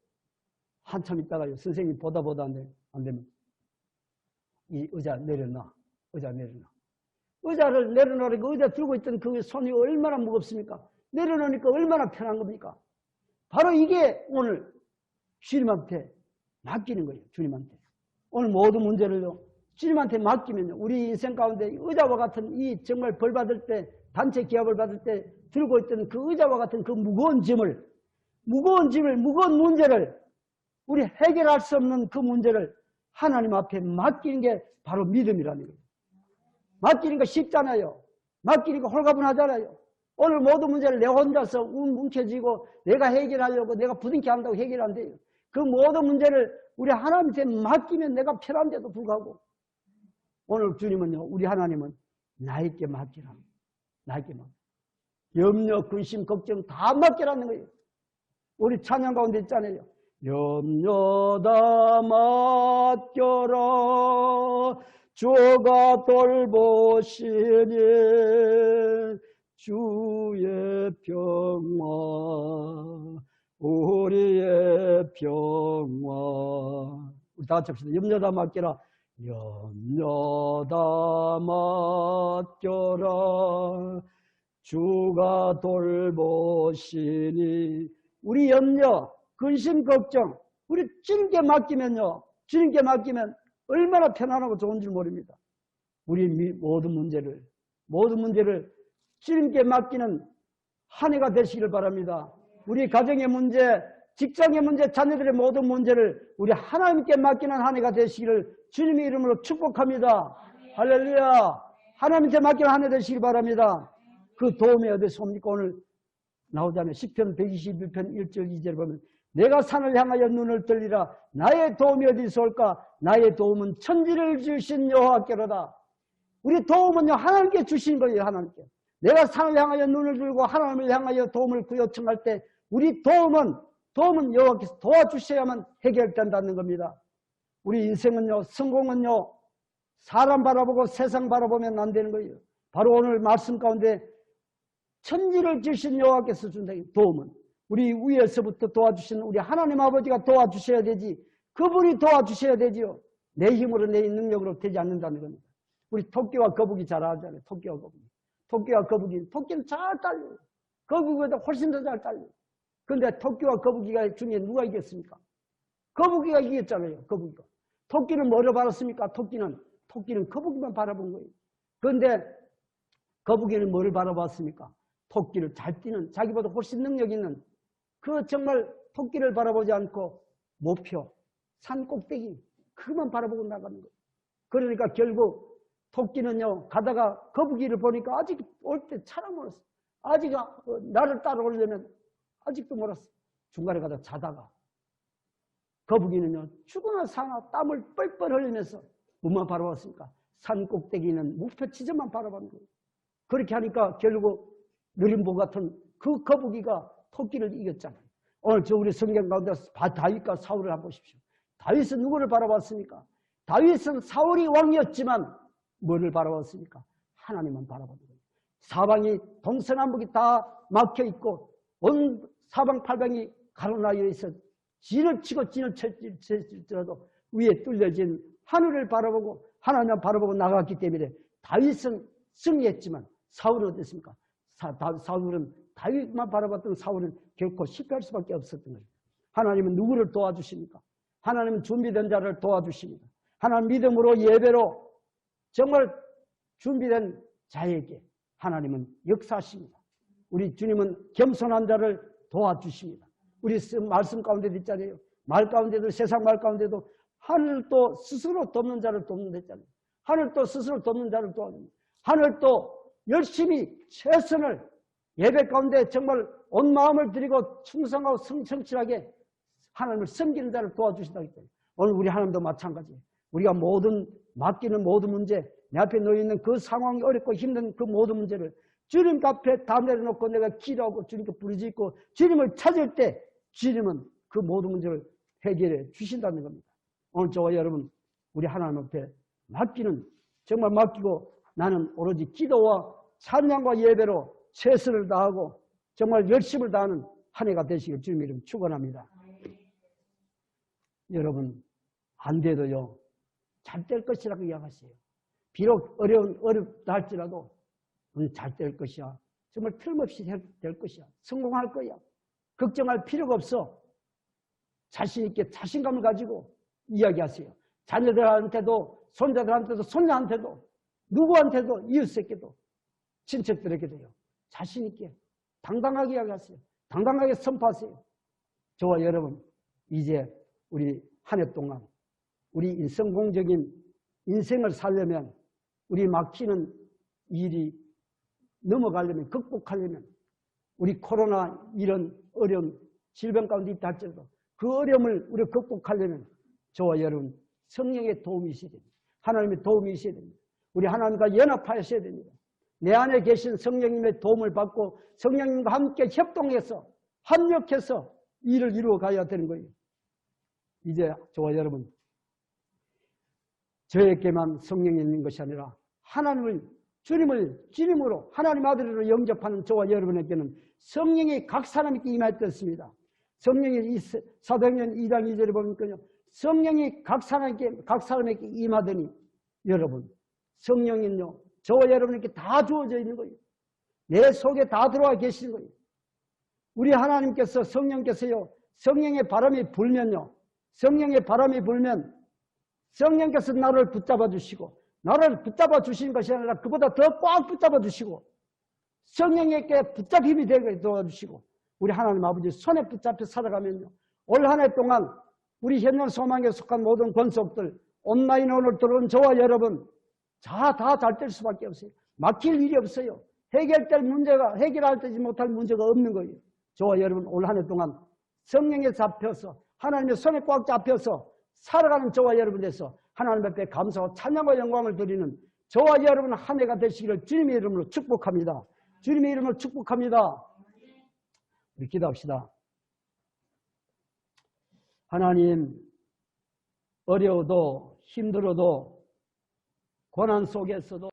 한참 있다가요, 선생님 보다 안 되면 이 의자 내려놔. 의자를 내려놓으니까 의자 들고 있던 그 손이 얼마나 무겁습니까? 내려놓으니까 얼마나 편한 겁니까? 바로 이게 오늘 주님한테 맡기는 거예요. 주님한테. 오늘 모든 문제를요, 주님한테 맡기면요, 우리 인생 가운데 의자와 같은 이 정말 벌 받을 때, 단체 기합을 받을 때 들고 있던 그 의자와 같은 그 무거운 문제를, 우리 해결할 수 없는 그 문제를 하나님 앞에 맡기는 게 바로 믿음이라는 거예요. 맡기는 거 쉽잖아요. 맡기는 거 홀가분하잖아요. 오늘 모든 문제를 내 혼자서 뭉쳐지고 내가 해결하려고 내가 부둥켜 한다고 해결 안 돼요. 그 모든 문제를 우리 하나님한테 맡기면 내가 편한데도 불구하고, 오늘 주님은요, 우리 하나님은 나에게 맡기라. 나에게 맡기라. 염려, 근심, 걱정 다 맡기라는 거예요. 우리 찬양 가운데 있잖아요. 염려 다 맡겨라. 주가 돌보시니 주의 평화, 우리의 평화. 우리 다 같이 합시다. 염려 다 맡겨라. 염려 다 맡겨라. 주가 돌보시니. 우리 염려, 근심, 걱정, 우리 주님께 맡기면요, 주님께 맡기면 얼마나 편안하고 좋은 줄 모릅니다. 우리 모든 문제를 주님께 맡기는 한 해가 되시기를 바랍니다. 우리 가정의 문제, 직장의 문제, 자녀들의 모든 문제를 우리 하나님께 맡기는 한 해가 되시기를 주님의 이름으로 축복합니다. 할렐루야. 하나님께 맡기는 한 해 되시길 바랍니다. 그 도움이 어디서 옵니까? 오늘 나오잖아요. 시편 121편 1절 2절 보면, 내가 산을 향하여 눈을 들리라. 나의 도움이 어디서 올까? 나의 도움은 천지를 주신 여호와께로다. 우리 도움은요, 하나님께 주신 거예요. 하나님께. 내가 산을 향하여 눈을 들고 하나님을 향하여 도움을 요청할 때, 우리 도움은 여호와께서 도와주셔야만 해결된다는 겁니다. 우리 인생은요, 성공은요, 사람 바라보고 세상 바라보면 안 되는 거예요. 바로 오늘 말씀 가운데 천지를 주신 여호와께서 준다. 도움은 우리 위에서부터 도와주시는 우리 하나님 아버지가 도와주셔야 되지, 그분이 도와주셔야 되지요. 내 힘으로, 내 능력으로 되지 않는다는 겁니다. 우리 토끼와 거북이 잘 알잖아요. 토끼와 거북이. 토끼는 잘 달려요. 거북이보다 훨씬 더 잘 달려요. 그런데 토끼와 거북이가 중에 누가 이겼습니까? 거북이가 이겼잖아요. 거북이가. 토끼는 뭐를 바랐습니까? 토끼는 거북이만 바라본 거예요. 그런데 거북이는 뭐를 바라봤습니까? 토끼를 잘 뛰는, 자기보다 훨씬 능력 있는 그 정말 토끼를 바라보지 않고 목표, 산 꼭대기, 그것만 바라보고 나가는 거예요. 그러니까 결국 토끼는요, 가다가 거북이를 보니까 아직 올 때 차라 멀었어. 아직 나를 따라오려면 아직도 멀었어. 중간에 가다 자다가. 거북이는요, 죽으나 사나 땀을 뻘뻘 흘리면서 뭐만 바라봤습니까? 산 꼭대기는 목표 지점만 바라보는 거예요. 그렇게 하니까 결국 느림보 같은 그 거북이가 토끼를 이겼잖아요. 오늘 우리 성경 가운데 다윗과 사울을 한번 보십시오. 다윗은 누구를 바라봤습니까? 다윗은 사울이 왕이었지만 뭐를 바라봤습니까? 하나님만 바라보는 거예요. 사방이 동서남북이 다 막혀있고 온 사방팔방이 가로나여 있어 진을 치고 진을 쳤을지라도 위에 뚫려진 하늘을 바라보고 하나님만 바라보고 나갔기 때문에 다윗은 승리했지만 사울은 어땠습니까? 사울은 다윗만 바라봤던 사울은 결코 실패할 수밖에 없었던 거예요. 하나님은 누구를 도와주십니까? 하나님은 준비된 자를 도와주십니다. 하나님 믿음으로 예배로 정말 준비된 자에게 하나님은 역사하십니다. 우리 주님은 겸손한 자를 도와주십니다. 우리 말씀 가운데도 있잖아요. 말 가운데도, 세상 말 가운데도 하늘도 스스로 돕는 자를 돕는다 했잖아요. 하늘도 스스로 돕는 자를 도와줍니다. 하늘도 열심히 최선을 예배 가운데 정말 온 마음을 들이고 충성하고 성실하게 하나님을 섬기는 자를 도와주신다고 했잖아요. 오늘 우리 하나님도 마찬가지예요. 우리가 맡기는 모든 문제, 내 앞에 놓여있는 그 상황이 어렵고 힘든 그 모든 문제를 주님 앞에 다 내려놓고 내가 기도하고 주님께 부르짖고 주님을 찾을 때 주님은 그 모든 문제를 해결해 주신다는 겁니다. 오늘 저와 여러분, 우리 하나님 앞에 맡기는 정말 맡기고 나는 오로지 기도와 찬양과 예배로 최선을 다하고 정말 열심을 다하는 한 해가 되시길 주님 이름 축원합니다. 여러분 안 돼도요 잘 될 것이라고 이야기하세요. 비록 어렵다 할지라도 잘 될 것이야. 정말 틀림없이 될 것이야. 성공할 거야. 걱정할 필요가 없어. 자신 있게 자신감을 가지고 이야기하세요. 자녀들한테도 손자들한테도 손녀한테도 누구한테도 이웃에게도 친척들에게도요. 자신 있게 당당하게 이야기하세요. 당당하게 선포하세요. 저와 여러분 이제 우리 한 해 동안 우리 성공적인 인생을 살려면 우리 막히는 일이 넘어가려면 극복하려면 우리 코로나 이런 어려운 질병 가운데 있다 할지라도 그 어려움을 우리가 극복하려면 저와 여러분 성령의 도움이 있어야 됩니다. 하나님의 도움이 있어야 됩니다. 우리 하나님과 연합하셔야 됩니다. 내 안에 계신 성령님의 도움을 받고 성령님과 함께 협동해서 합력해서 일을 이루어 가야 되는 거예요. 이제 저와 여러분 저에게만 성령이 있는 것이 아니라 하나님을 주님으로 하나님 아들으로 영접하는 저와 여러분에게는 성령이 각 사람에게 임하였습니다. 성령이 사도행전 2장 2절에 보니까요. 성령이 각 사람에게 임하더니 여러분 성령은요. 저와 여러분에게 다 주어져 있는 거예요. 내 속에 다 들어와 계시는 거예요. 우리 하나님께서 성령께서요. 성령의 바람이 불면요. 성령의 바람이 불면 성령께서 나를 붙잡아 주시고 나를 붙잡아 주시는 것이 아니라 그보다 더 꽉 붙잡아 주시고 성령에게 붙잡힘이 되게 도와주시고 우리 하나님 아버지 손에 붙잡혀 살아가면요. 올 한 해 동안 우리 현존 소망에 속한 모든 권속들 온라인으로 들어온 저와 여러분 다 잘 될 수밖에 없어요. 막힐 일이 없어요. 해결할 때 못할 문제가 없는 거예요. 저와 여러분 올 한 해 동안 성령에 잡혀서 하나님의 손에 꽉 잡혀서 살아가는 저와 여러분 돼서 하나님 앞에 감사와 찬양과 영광을 드리는 저와 여러분 한 해가 되시기를 주님의 이름으로 축복합니다. 주님의 이름으로 축복합니다. 우리 기도합시다. 하나님 어려워도 힘들어도 고난 속에서도